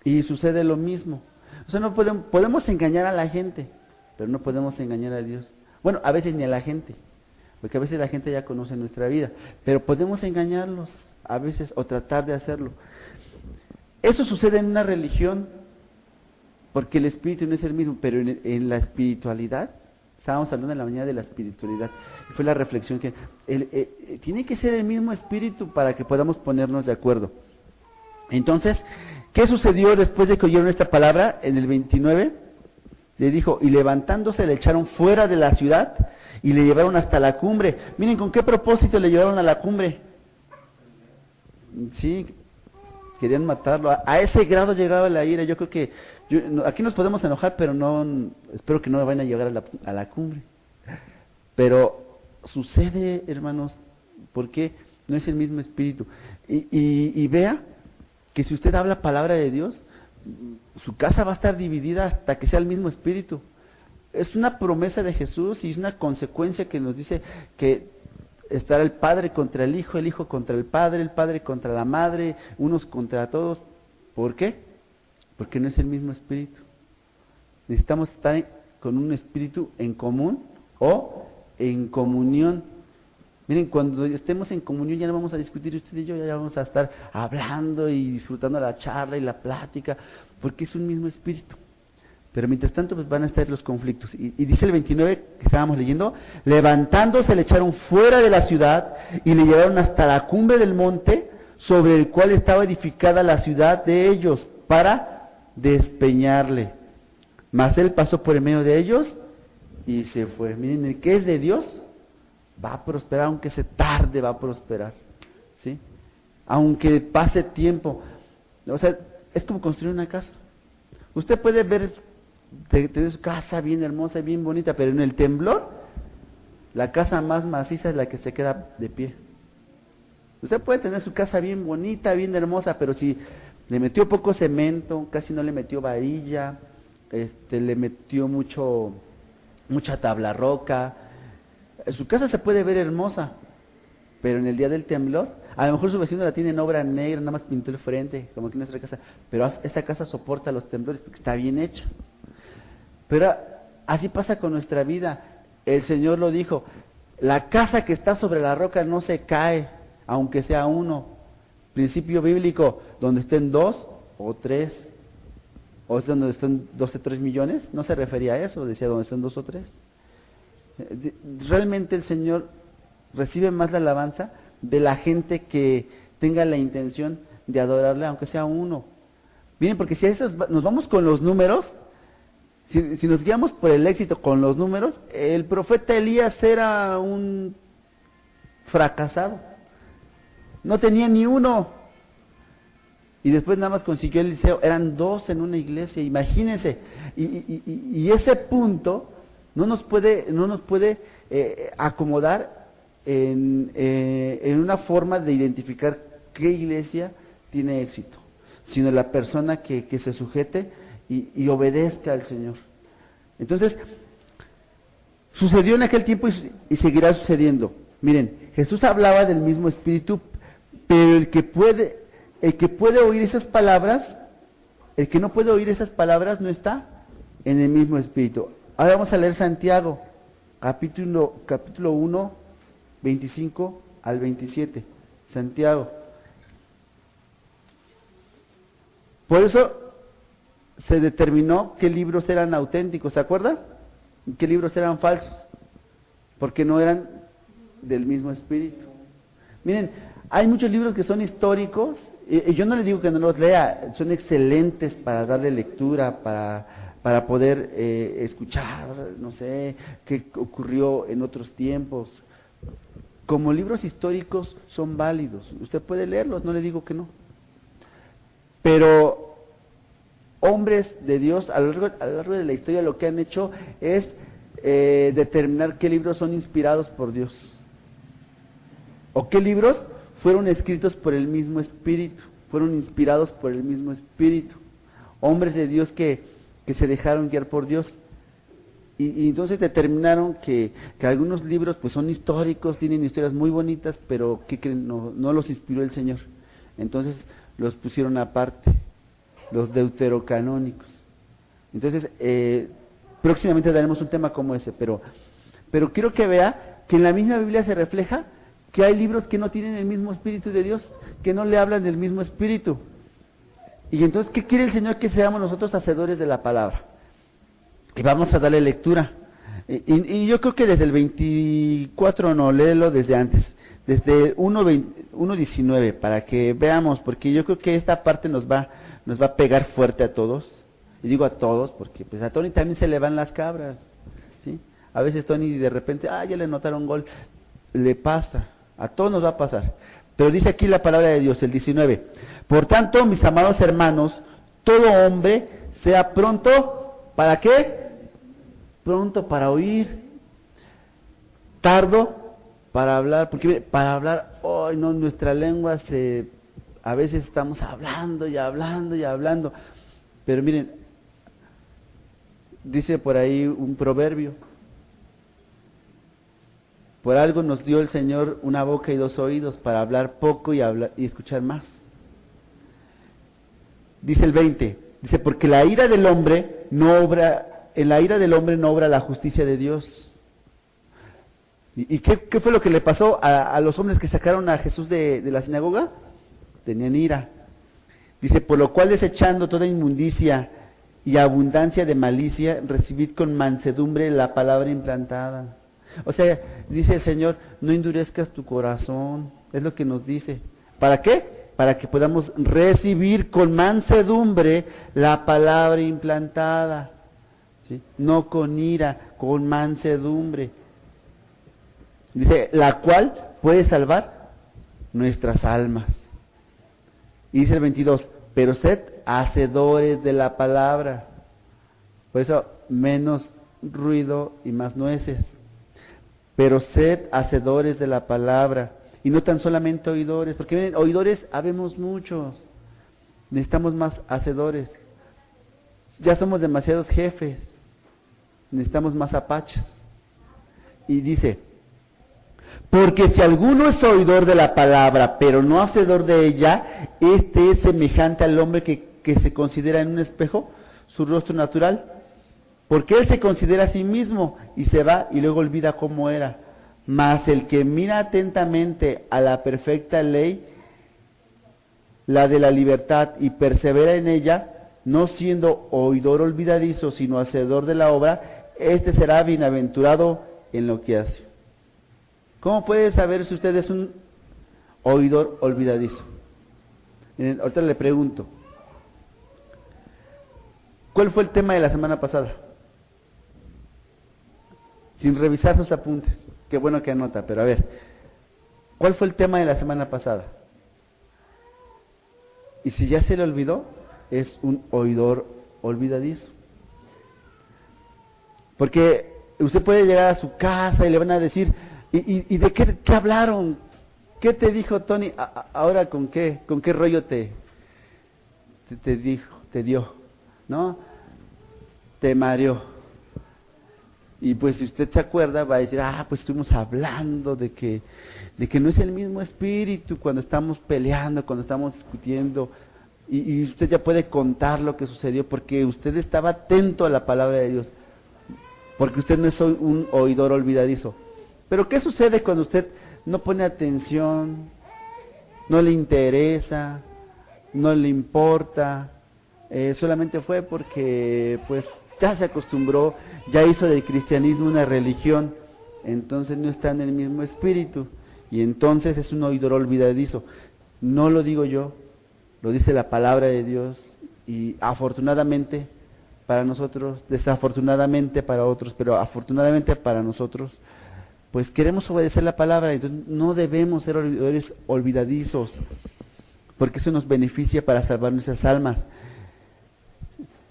Y sucede lo mismo. O sea, no podemos engañar a la gente, pero no podemos engañar a Dios. Bueno, a veces ni a la gente, porque a veces la gente ya conoce nuestra vida, pero podemos engañarlos a veces o tratar de hacerlo. Eso sucede en una religión, porque el espíritu no es el mismo, pero en la espiritualidad, estábamos hablando en la mañana de la espiritualidad, y fue la reflexión que tiene que ser el mismo espíritu para que podamos ponernos de acuerdo. Entonces, ¿qué sucedió después de que oyeron esta palabra? En el 29, le dijo: y levantándose le echaron fuera de la ciudad y le llevaron hasta la cumbre. Miren con qué propósito le llevaron a la cumbre. Sí, querían matarlo. A ese grado llegaba la ira. Yo creo que aquí nos podemos enojar, pero no, espero que no vayan a llegar a la cumbre. Pero sucede, hermanos, porque no es el mismo espíritu. Y vea que si usted habla palabra de Dios, su casa va a estar dividida hasta que sea el mismo espíritu. Es una promesa de Jesús y es una consecuencia que nos dice que estará el padre contra el hijo contra el padre contra la madre, unos contra todos. ¿Por qué? Porque no es el mismo espíritu. Necesitamos estar con un espíritu en común o en comunión. Miren, cuando estemos en comunión ya no vamos a discutir usted y yo, ya vamos a estar hablando y disfrutando la charla y la plática, porque es un mismo espíritu. Pero mientras tanto pues van a estar los conflictos. Y dice el 29 que estábamos leyendo: levantándose le echaron fuera de la ciudad y le llevaron hasta la cumbre del monte sobre el cual estaba edificada la ciudad de ellos, para despeñarle. Mas él pasó por el medio de ellos y se fue. Miren, el que es de Dios va a prosperar, aunque se tarde, va a prosperar, ¿sí? Aunque pase tiempo. O sea, es como construir una casa. Usted puede ver, tener su casa bien hermosa, bien bonita, pero en el temblor, la casa más maciza es la que se queda de pie. Usted puede tener su casa bien bonita, bien hermosa, pero si le metió poco cemento, casi no le metió varilla, le metió mucha tabla roca, su casa se puede ver hermosa, pero en el día del temblor, a lo mejor su vecino la tiene en obra negra, nada más pintó el frente, como que nuestra casa, pero esta casa soporta los temblores porque está bien hecha. Pero así pasa con nuestra vida. El Señor lo dijo, la casa que está sobre la roca no se cae, aunque sea uno. Principio bíblico, donde estén 2 o 3, o sea, donde estén 2 o 3 millones, no se refería a eso, decía donde estén 2 o 3. Realmente el Señor recibe más la alabanza de la gente que tenga la intención de adorarle, aunque sea uno. Miren, porque si nos vamos con los números, si nos guiamos por el éxito con los números, el profeta Elías era un fracasado. No tenía ni uno. Y después nada más consiguió Eliseo. Eran 2 en una iglesia, imagínense. Y ese punto no nos puede acomodar en una forma de identificar qué iglesia tiene éxito, sino la persona que se sujete y obedezca al Señor. Entonces, sucedió en aquel tiempo y seguirá sucediendo. Miren, Jesús hablaba del mismo Espíritu, pero el que puede oír esas palabras, el que no puede oír esas palabras no está en el mismo Espíritu. Ahora vamos a leer Santiago, capítulo 1, 25 al 27. Santiago. Por eso se determinó qué libros eran auténticos, ¿se acuerda? Y qué libros eran falsos, porque no eran del mismo espíritu. Miren, hay muchos libros que son históricos, y yo no le digo que no los lea, son excelentes para darle lectura, para poder escuchar, no sé, qué ocurrió en otros tiempos. Como libros históricos son válidos, usted puede leerlos, no le digo que no. Pero hombres de Dios a lo largo de la historia lo que han hecho es determinar qué libros son inspirados por Dios. O qué libros fueron escritos por el mismo Espíritu, fueron inspirados por el mismo Espíritu. Hombres de Dios que se dejaron guiar por Dios. Y entonces determinaron que algunos libros pues son históricos, tienen historias muy bonitas, pero ¿qué creen? No los inspiró el Señor. Entonces los pusieron aparte, los deuterocanónicos. Entonces, próximamente daremos un tema como ese, pero quiero que vea que en la misma Biblia se refleja que hay libros que no tienen el mismo Espíritu de Dios, que no le hablan del mismo Espíritu. Y entonces, ¿qué quiere el Señor? Que seamos nosotros hacedores de la palabra. Y vamos a darle lectura. Y yo creo que desde el 24, no, léelo desde antes, desde 1:19, para que veamos, porque yo creo que esta parte nos va a pegar fuerte a todos. Y digo a todos, porque pues a Tony también se le van las cabras, ¿sí? A veces Tony de repente, ya le anotaron gol, le pasa, a todos nos va a pasar. Pero dice aquí la palabra de Dios, el 19. Por tanto, mis amados hermanos, todo hombre sea pronto, ¿para qué? Pronto para oír, tardo para hablar, porque para hablar, no, nuestra lengua a veces estamos hablando y hablando y hablando, pero miren, dice por ahí un proverbio, por algo nos dio el Señor una boca y 2 oídos para hablar poco y escuchar más. Dice el 20, dice, porque en la ira del hombre no obra la justicia de Dios. ¿Y qué fue lo que le pasó a los hombres que sacaron a Jesús de la sinagoga? Tenían ira. Dice, por lo cual desechando toda inmundicia y abundancia de malicia, recibid con mansedumbre la palabra implantada. O sea, dice el Señor, no endurezcas tu corazón, es lo que nos dice. ¿Para qué? Para que podamos recibir con mansedumbre la palabra implantada. ¿Sí? No con ira, con mansedumbre. Dice, la cual puede salvar nuestras almas. Y dice el 22, pero sed hacedores de la palabra. Por eso, menos ruido y más nueces. Pero sed hacedores de la palabra. Y no tan solamente oidores, porque miren, oidores habemos muchos. Necesitamos más hacedores. Ya somos demasiados jefes. Necesitamos más apaches. Y dice, Porque si alguno es oidor de la palabra, pero no hacedor de ella, este es semejante al hombre que se considera en un espejo su rostro natural. Porque él se considera a sí mismo y se va y luego olvida cómo era. Mas el que mira atentamente a la perfecta ley, la de la libertad, y persevera en ella, no siendo oidor olvidadizo, sino hacedor de la obra, este será bienaventurado en lo que hace. ¿Cómo puede saber si usted es un oidor olvidadizo? Miren, ahorita le pregunto, ¿cuál fue el tema de la semana pasada? Sin revisar sus apuntes. Qué bueno que anota, pero a ver, ¿cuál fue el tema de la semana pasada? Y si ya se le olvidó, es un oidor olvidadizo. Porque usted puede llegar a su casa y le van a decir, ¿y de qué hablaron? ¿Qué te dijo Tony? Ahora con qué rollo te dijo, te dio, ¿no? Te mareó. Y pues si usted se acuerda, va a decir, pues estuvimos hablando de que no es el mismo espíritu cuando estamos peleando, cuando estamos discutiendo, y usted ya puede contar lo que sucedió, porque usted estaba atento a la palabra de Dios, porque usted no es un oidor olvidadizo. Pero ¿qué sucede cuando usted no pone atención, no le interesa, no le importa? Solamente fue porque pues ya se acostumbró, ya hizo del cristianismo una religión, entonces no está en el mismo espíritu, y entonces es un oidor olvidadizo. No lo digo yo, lo dice la palabra de Dios, y afortunadamente para nosotros, desafortunadamente para otros, pero afortunadamente para nosotros, pues queremos obedecer la palabra, entonces no debemos ser oidores olvidadizos, porque eso nos beneficia para salvar nuestras almas.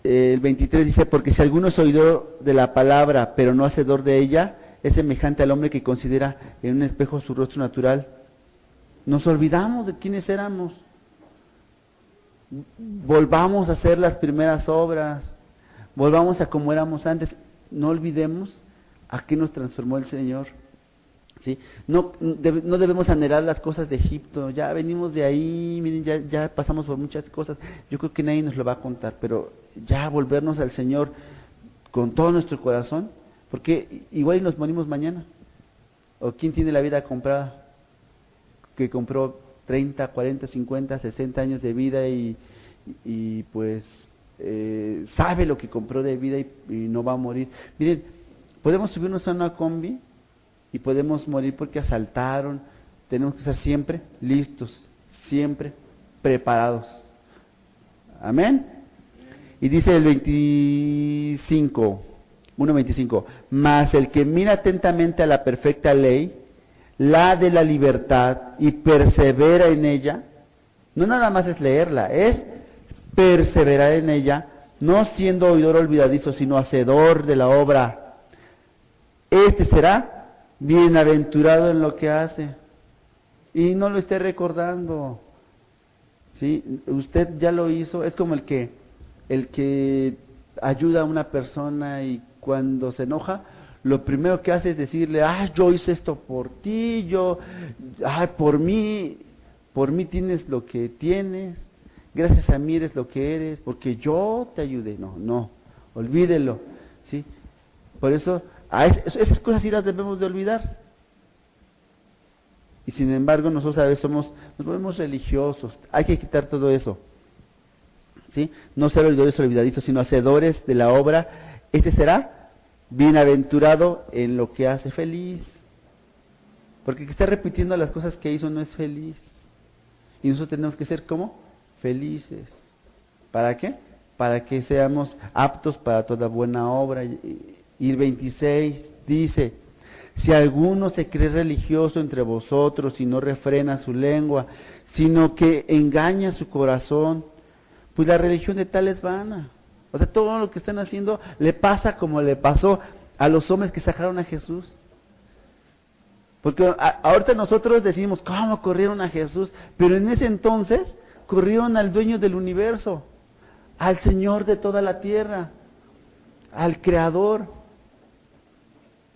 El 23 dice, porque si alguno es oidor de la palabra, pero no hacedor de ella, es semejante al hombre que considera en un espejo su rostro natural. Nos olvidamos de quiénes éramos. Volvamos a hacer las primeras obras, volvamos a como éramos antes. No olvidemos a qué nos transformó el Señor. ¿Sí? No debemos anhelar las cosas de Egipto, ya venimos de ahí, miren, ya pasamos por muchas cosas, yo creo que nadie nos lo va a contar, pero ya volvernos al Señor con todo nuestro corazón, porque igual nos morimos mañana. ¿O quién tiene la vida comprada? Que compró 30, 40, 50, 60 años de vida y pues sabe lo que compró de vida y no va a morir. Miren, podemos subirnos a una combi y podemos morir porque asaltaron. Tenemos que estar siempre listos, siempre preparados. Amén. Y dice el 25, 1:25, mas el que mira atentamente a la perfecta ley, la de la libertad, y persevera en ella, no nada más es leerla, es perseverar en ella, no siendo oidor olvidadizo, sino hacedor de la obra. Este será bienaventurado en lo que hace. Y no lo esté recordando. ¿Sí? Usted ya lo hizo. Es como el que ayuda a una persona y cuando se enoja, lo primero que hace es decirle, yo hice esto por ti, por mí tienes lo que tienes, gracias a mí eres lo que eres, porque yo te ayudé. No, olvídelo. ¿Sí? Por eso, esas cosas sí las debemos de olvidar. Y sin embargo, nosotros a veces nos volvemos religiosos. Hay que quitar todo eso. ¿Sí? No ser oidores olvidadizos, sino hacedores de la obra. Este será bienaventurado en lo que hace, feliz. Porque el que está repitiendo las cosas que hizo no es feliz. Y nosotros tenemos que ser ¿cómo? Felices. ¿Para qué? Para que seamos aptos para toda buena obra. Y el 26 dice, si alguno se cree religioso entre vosotros y no refrena su lengua, sino que engaña su corazón, pues la religión de tal es vana. O sea, todo lo que están haciendo le pasa como le pasó a los hombres que sacaron a Jesús. Porque ahorita nosotros decimos, ¿cómo corrieron a Jesús? Pero en ese entonces corrieron al dueño del universo, al Señor de toda la tierra, al Creador.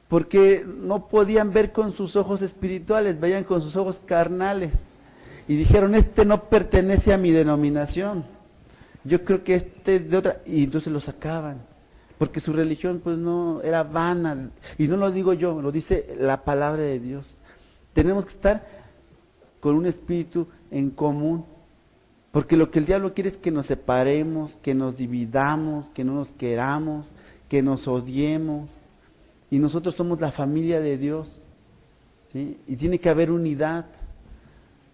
porque no podían ver con sus ojos espirituales, veían con sus ojos carnales. Y dijeron, este no pertenece a mi denominación, yo creo que este es de otra, y entonces lo sacaban, porque su religión pues no, era vana, y no lo digo yo, lo dice la palabra de Dios. Tenemos que estar con un espíritu en común, porque lo que el diablo quiere es que nos separemos, que nos dividamos, que no nos queramos, que nos odiemos, y nosotros somos la familia de Dios, ¿sí? Y tiene que haber unidad.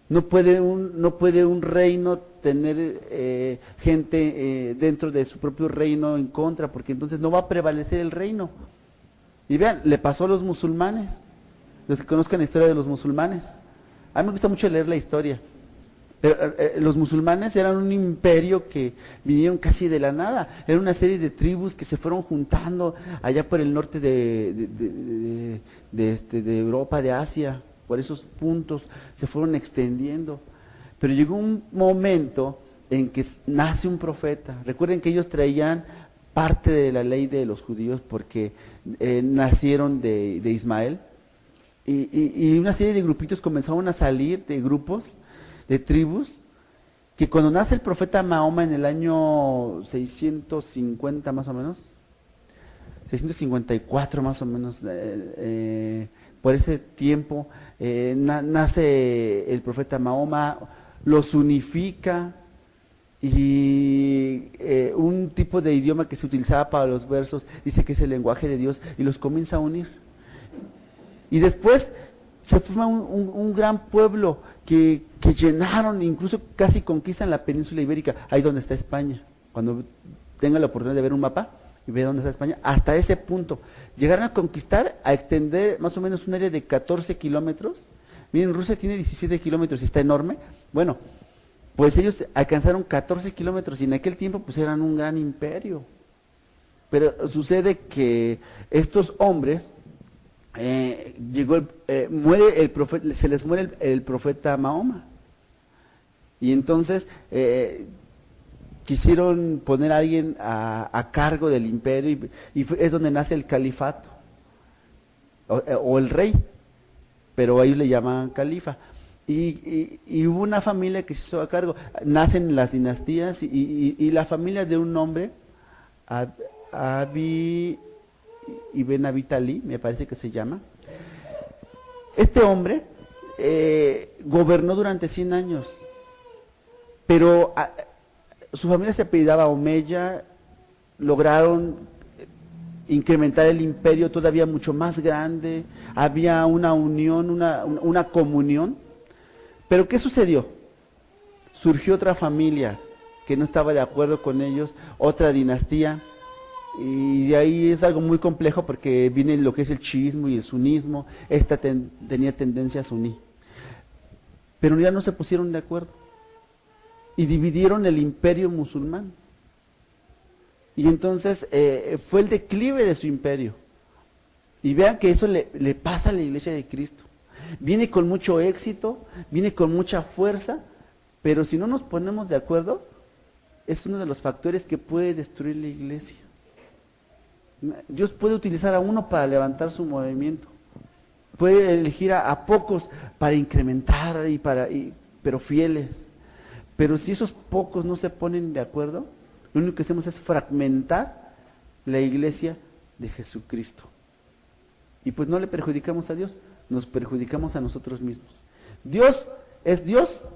No puede un reino tener gente dentro de su propio reino en contra, porque entonces no va a prevalecer el reino. Y vean, le pasó a los musulmanes, los que conozcan la historia de los musulmanes. A mí me gusta mucho leer la historia. Pero, los musulmanes eran un imperio que vinieron casi de la nada. Era una serie de tribus que se fueron juntando allá por el norte de Europa, de Asia. Por esos puntos se fueron extendiendo. Pero llegó un momento en que nace un profeta. Recuerden que ellos traían parte de la ley de los judíos porque nacieron de Ismael. Y una serie de grupitos comenzaron a salir, de grupos, de tribus, que cuando nace el profeta Mahoma en el año 650 más o menos, 654 más o menos, por ese tiempo, nace el profeta Mahoma, los unifica, y un tipo de idioma que se utilizaba para los versos, dice que es el lenguaje de Dios, y los comienza a unir. Y después se forma un gran pueblo que llenaron, incluso casi conquistan la península ibérica, ahí donde está España. Cuando tenga la oportunidad de ver un mapa y ver dónde está España, hasta ese punto. Llegaron a conquistar, a extender más o menos un área de 14 kilómetros. Miren, Rusia tiene 17 kilómetros y está enorme. Bueno, pues ellos alcanzaron 14 kilómetros y en aquel tiempo pues eran un gran imperio. Pero sucede que estos hombres, muere el profeta, se les muere el profeta Mahoma. Y entonces quisieron poner a alguien a cargo del imperio y es donde nace el califato, o el rey, pero ellos le llaman califa. Y hubo una familia que se hizo a cargo, nacen las dinastías y la familia de un hombre, Abi Ibn Abi Talib, me parece que se llama. Este hombre gobernó durante 100 años, pero su familia se apellidaba Omeya, lograron incrementar el imperio todavía mucho más grande, había una unión, una comunión. Pero ¿qué sucedió? Surgió otra familia que no estaba de acuerdo con ellos, otra dinastía, y de ahí es algo muy complejo porque viene lo que es el chiismo y el sunismo. Esta tenía tendencia a suní, pero ya no se pusieron de acuerdo y dividieron el imperio musulmán, y entonces fue el declive de su imperio. Y vean que eso le pasa a la Iglesia de Cristo. Viene con mucho éxito, viene con mucha fuerza, pero si no nos ponemos de acuerdo, es uno de los factores que puede destruir la iglesia. Dios puede utilizar a uno para levantar su movimiento, puede elegir a pocos para incrementar, pero fieles. Pero si esos pocos no se ponen de acuerdo, lo único que hacemos es fragmentar la iglesia de Jesucristo. Y pues no le perjudicamos a Dios, nos perjudicamos a nosotros mismos. Dios es Dios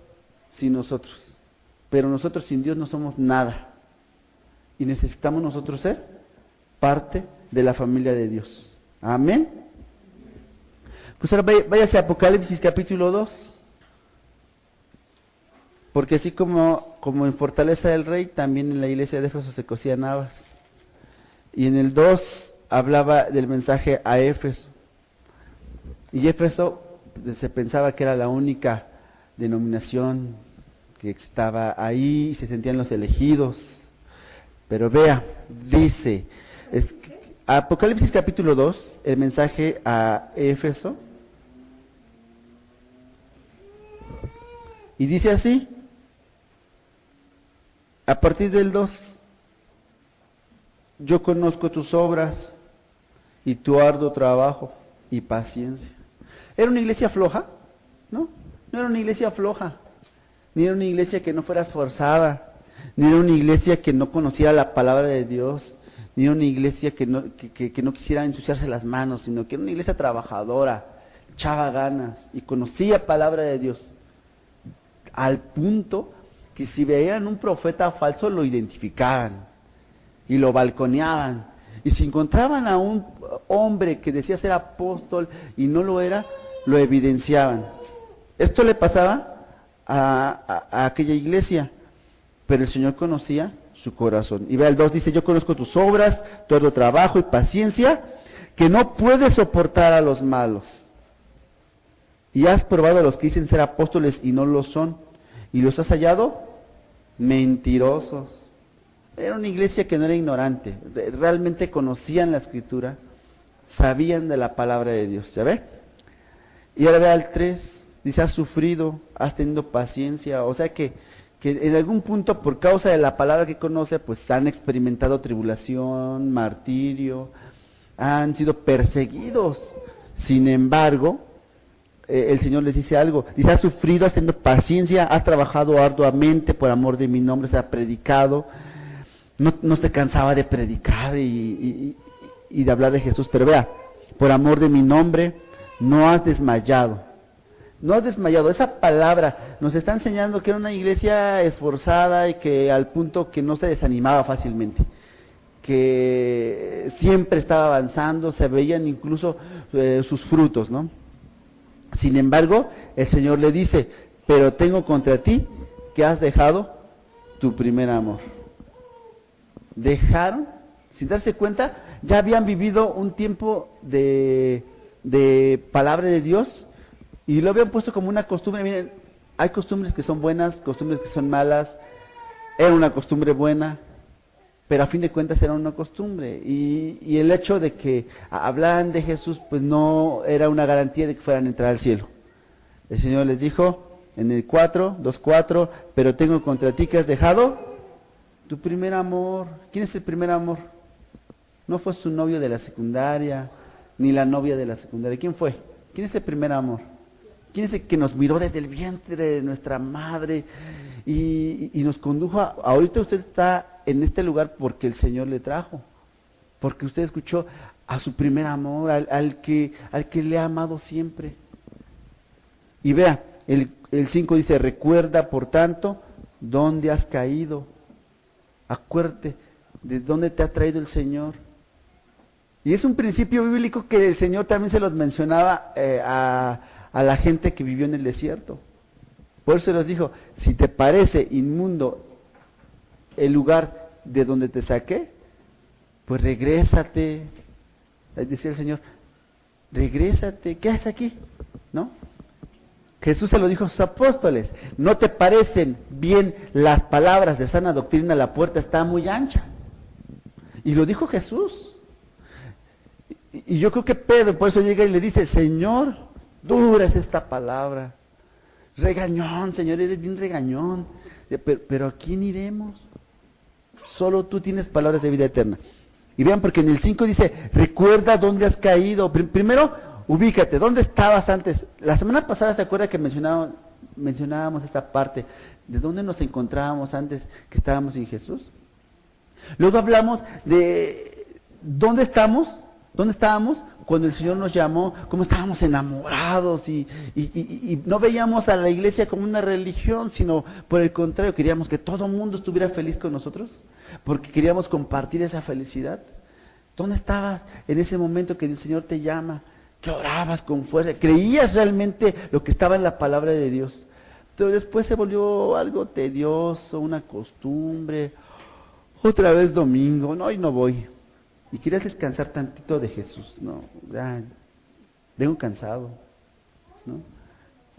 sin nosotros, pero nosotros sin Dios no somos nada. Y necesitamos nosotros ser parte de la familia de Dios. Amén. Pues ahora váyase a Apocalipsis capítulo 2. Porque así como en Fortaleza del Rey, también en la iglesia de Éfeso se cosían habas. Y en el 2 hablaba del mensaje a Éfeso. Y Éfeso se pensaba que era la única denominación que estaba ahí y se sentían los elegidos. Pero vea, dice, Apocalipsis capítulo 2, el mensaje a Éfeso. Y dice así, a partir del 2, yo conozco tus obras y tu arduo trabajo y paciencia. ¿Era una iglesia floja? No, no era una iglesia floja, ni era una iglesia que no fuera esforzada, ni era una iglesia que no conociera la palabra de Dios, ni era una iglesia que no quisiera ensuciarse las manos, sino que era una iglesia trabajadora, echaba ganas y conocía palabra de Dios, al punto que si veían un profeta falso lo identificaban y lo balconeaban, y si encontraban a un hombre que decía ser apóstol y no lo era, lo evidenciaban. Esto le pasaba a aquella iglesia, pero el Señor conocía su corazón. Y vea el 2, dice, yo conozco tus obras, tu arduo trabajo y paciencia, que no puedes soportar a los malos. Y has probado a los que dicen ser apóstoles y no lo son, y los has hallado mentirosos. Era una iglesia que no era ignorante, realmente conocían la Escritura, sabían de la palabra de Dios, ¿ya ve? Y ahora vea el 3, dice, has sufrido, has tenido paciencia, o sea que en algún punto por causa de la palabra que conoce, pues han experimentado tribulación, martirio, han sido perseguidos. Sin embargo, el Señor les dice algo, dice, has sufrido, has tenido paciencia, has trabajado arduamente por amor de mi nombre, se ha predicado, no se cansaba de predicar y de hablar de Jesús, pero vea, por amor de mi nombre, no has desmayado. No has desmayado. Esa palabra nos está enseñando que era una iglesia esforzada y que al punto que no se desanimaba fácilmente, que siempre estaba avanzando, se veían incluso sus frutos, ¿no? Sin embargo, el Señor le dice, pero tengo contra ti que has dejado tu primer amor. Dejaron, sin darse cuenta, ya habían vivido un tiempo de palabra de Dios, y lo habían puesto como una costumbre. Miren, hay costumbres que son buenas, costumbres que son malas. Era una costumbre buena, pero a fin de cuentas era una costumbre. Y el hecho de que hablaran de Jesús, pues no era una garantía de que fueran a entrar al cielo. El Señor les dijo en el 2:4, pero tengo contra ti que has dejado tu primer amor. ¿Quién es el primer amor? No fue su novio de la secundaria, ni la novia de la secundaria. ¿Quién fue? ¿Quién es el primer amor? ¿Quién es el que nos miró desde el vientre de nuestra madre y nos condujo ahorita usted está en este lugar porque el Señor le trajo, porque usted escuchó a su primer amor, al que le ha amado siempre? Y vea, el 5 dice, recuerda por tanto dónde has caído, acuérdate de dónde te ha traído el Señor. Y es un principio bíblico que el Señor también se los mencionaba a la gente que vivió en el desierto. Por eso les dijo, si te parece inmundo el lugar de donde te saqué, pues regrésate. Decía el Señor, regrésate, ¿qué haces aquí? ¿No? Jesús se lo dijo a sus apóstoles, ¿no te parecen bien las palabras de sana doctrina? La puerta está muy ancha. Y lo dijo Jesús. Y yo creo que Pedro por eso llega y le dice, Señor, dura es esta palabra. Regañón, Señor, eres bien regañón. Pero ¿a quién iremos? Solo tú tienes palabras de vida eterna. Y vean, porque en el 5 dice, recuerda dónde has caído. Primero, ubícate, ¿dónde estabas antes? La semana pasada, ¿se acuerda que mencionábamos esta parte? ¿De dónde nos encontrábamos antes que estábamos sin Jesús? Luego hablamos de dónde estábamos cuando el Señor nos llamó, cómo estábamos enamorados y no veíamos a la iglesia como una religión, sino por el contrario, queríamos que todo el mundo estuviera feliz con nosotros, porque queríamos compartir esa felicidad. ¿Dónde estabas en ese momento que el Señor te llama? Que orabas con fuerza, creías realmente lo que estaba en la palabra de Dios, pero después se volvió algo tedioso, una costumbre, otra vez domingo, no, hoy no voy. Y quieres descansar tantito de Jesús, no, ya, vengo cansado, ¿no?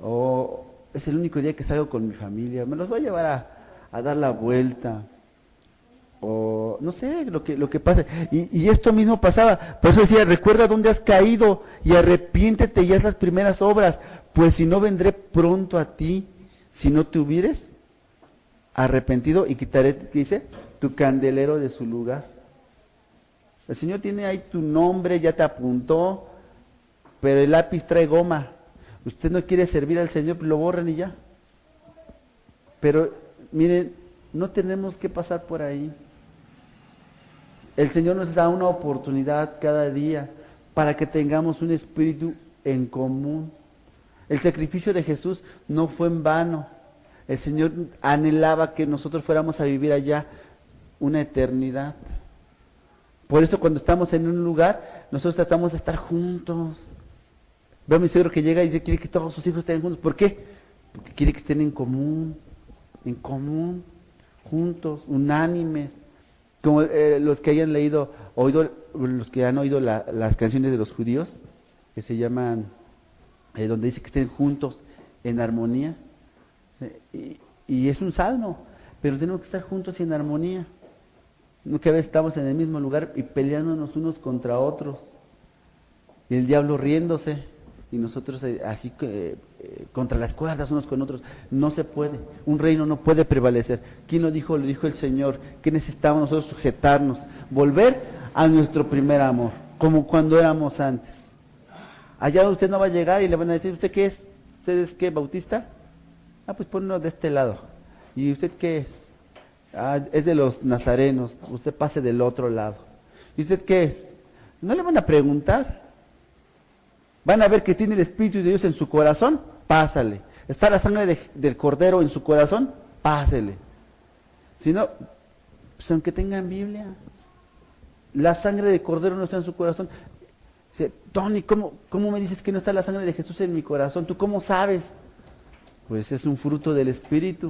O es el único día que salgo con mi familia, me los voy a llevar a dar la vuelta, o no sé, lo que pase. Y esto mismo pasaba, por eso decía, recuerda dónde has caído y arrepiéntete y haz las primeras obras, pues si no vendré pronto a ti, si no te hubieres arrepentido y quitaré, ¿qué dice? Tu candelero de su lugar. El Señor tiene ahí tu nombre, ya te apuntó, pero el lápiz trae goma. Usted no quiere servir al Señor, pues lo borran y ya. Pero miren, no tenemos que pasar por ahí. El Señor nos da una oportunidad cada día para que tengamos un espíritu en común. El sacrificio de Jesús no fue en vano. El Señor anhelaba que nosotros fuéramos a vivir allá una eternidad. Por eso cuando estamos en un lugar, nosotros tratamos de estar juntos. Veo a mi suegro que llega y dice, quiere que todos sus hijos estén juntos. ¿Por qué? Porque quiere que estén en común, juntos, unánimes. Como los que hayan los que han oído las canciones de los judíos, que se llaman, donde dice que estén juntos en armonía. Y es un salmo, pero tenemos que estar juntos y en armonía. No que a veces estamos en el mismo lugar y peleándonos unos contra otros. Y el diablo riéndose. Y nosotros así contra las cuerdas unos con otros. No se puede. Un reino no puede prevalecer. ¿Quién lo dijo? Lo dijo el Señor. Que necesitamos nosotros sujetarnos. Volver a nuestro primer amor. Como cuando éramos antes. Allá usted no va a llegar y le van a decir, ¿usted qué es? ¿Usted es qué? ¿Bautista? Ah, pues ponlo de este lado. ¿Y usted qué es? Ah, es de los nazarenos. Usted pase del otro lado. ¿Y usted qué es? No le van a preguntar. Van a ver que tiene el Espíritu de Dios en su corazón, pásale. Está la sangre del Cordero en su corazón, pásele. Si no, pues aunque tengan Biblia, la sangre del Cordero no está en su corazón. Dice, Tony, ¿cómo me dices que no está la sangre de Jesús en mi corazón? ¿Tú cómo sabes? Pues es un fruto del Espíritu,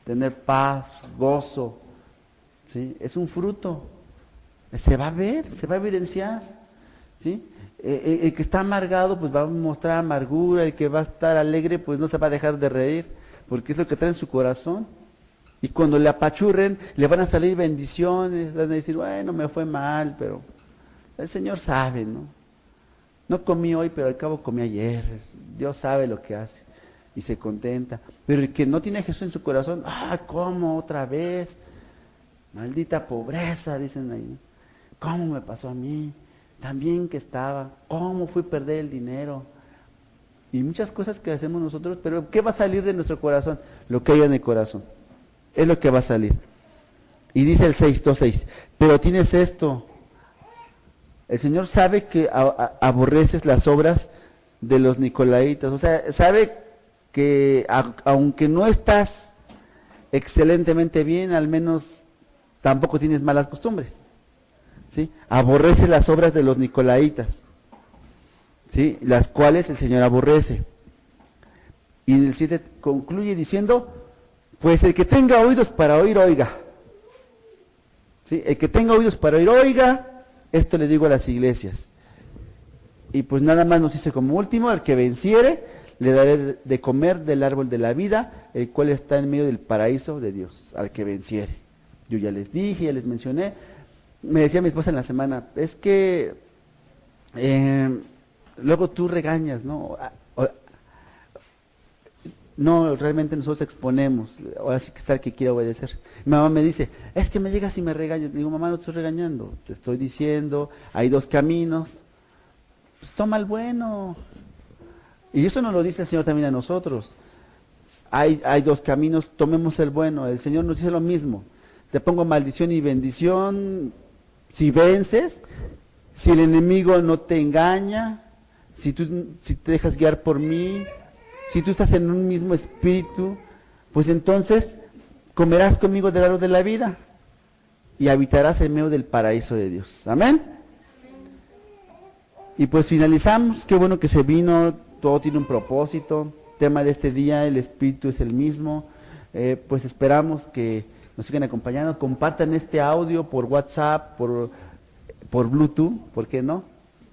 tener paz, gozo, ¿sí? Es un fruto, se va a ver, se va a evidenciar, ¿sí? El que está amargado pues va a mostrar amargura, el que va a estar alegre pues no se va a dejar de reír, porque es lo que trae en su corazón. Y cuando le apachurren, le van a salir bendiciones, van a decir, bueno, me fue mal, pero el Señor sabe, ¿no? No comí hoy, pero al cabo comí ayer, Dios sabe lo que hace, y se contenta. Pero el que no tiene a Jesús en su corazón, ¿cómo otra vez? Maldita pobreza, dicen ahí. ¿Cómo me pasó a mí? Tan bien que estaba, ¿cómo fui a perder el dinero? Y muchas cosas que hacemos nosotros, pero ¿qué va a salir de nuestro corazón? Lo que hay en el corazón, es lo que va a salir. Y dice el 6:6, pero tienes esto, el Señor sabe que aborreces las obras de los nicolaitas, o sea, sabe que aunque no estás excelentemente bien, al menos tampoco tienes malas costumbres. ¿Sí? Aborrece las obras de los nicolaitas, ¿sí? Las cuales el Señor aborrece. Y en el 7 concluye diciendo, pues el que tenga oídos para oír, oiga. ¿Sí? El que tenga oídos para oír, oiga. Esto le digo a las iglesias. Y pues nada más nos dice como último, al que venciere, le daré de comer del árbol de la vida, el cual está en medio del paraíso de Dios, al que venciere. Yo ya les dije, ya les mencioné. Me decía mi esposa en la semana, es que luego tú regañas, ¿no? No, realmente nosotros exponemos, ahora sí que está el que quiera obedecer. Mi mamá me dice, es que me llegas y me regañas. Digo, mamá, no te estoy regañando, te estoy diciendo, hay dos caminos, pues toma el bueno. Y eso nos lo dice el Señor también a nosotros. Hay dos caminos, tomemos el bueno. El Señor nos dice lo mismo, te pongo maldición y bendición. Si vences, si el enemigo no te engaña, si te dejas guiar por mí, si tú estás en un mismo espíritu, pues entonces comerás conmigo del árbol de la vida y habitarás en medio del paraíso de Dios. Amén. Y pues finalizamos, qué bueno que se vino, todo tiene un propósito, tema de este día, el espíritu es el mismo, pues esperamos que nos sigan acompañando, compartan este audio por WhatsApp, por Bluetooth, ¿por qué no?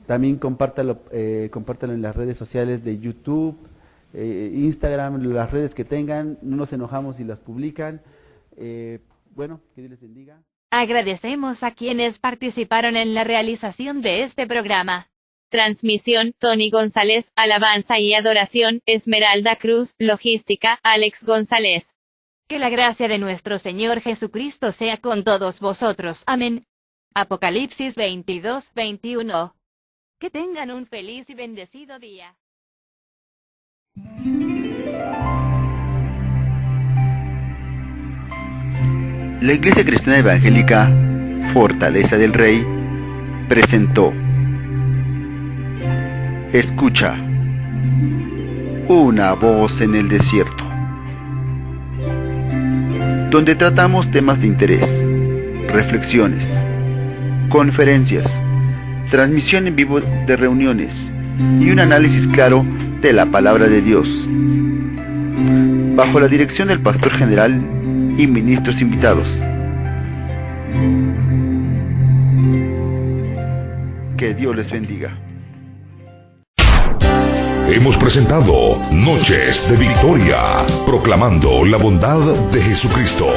También compártalo en las redes sociales de YouTube, Instagram, las redes que tengan, no nos enojamos si las publican. Bueno, que Dios les bendiga. Agradecemos a quienes participaron en la realización de este programa. Transmisión, Tony González, alabanza y adoración, Esmeralda Cruz, logística, Alex González. Que la gracia de nuestro Señor Jesucristo sea con todos vosotros. Amén. Apocalipsis 22:21. Que tengan un feliz y bendecido día. La Iglesia Cristiana Evangélica Fortaleza del Rey presentó Escucha, una voz en el desierto, donde tratamos temas de interés, reflexiones, conferencias, transmisión en vivo de reuniones y un análisis claro de la palabra de Dios, bajo la dirección del pastor general y ministros invitados. Que Dios les bendiga. Hemos presentado Noches de Victoria, proclamando la bondad de Jesucristo.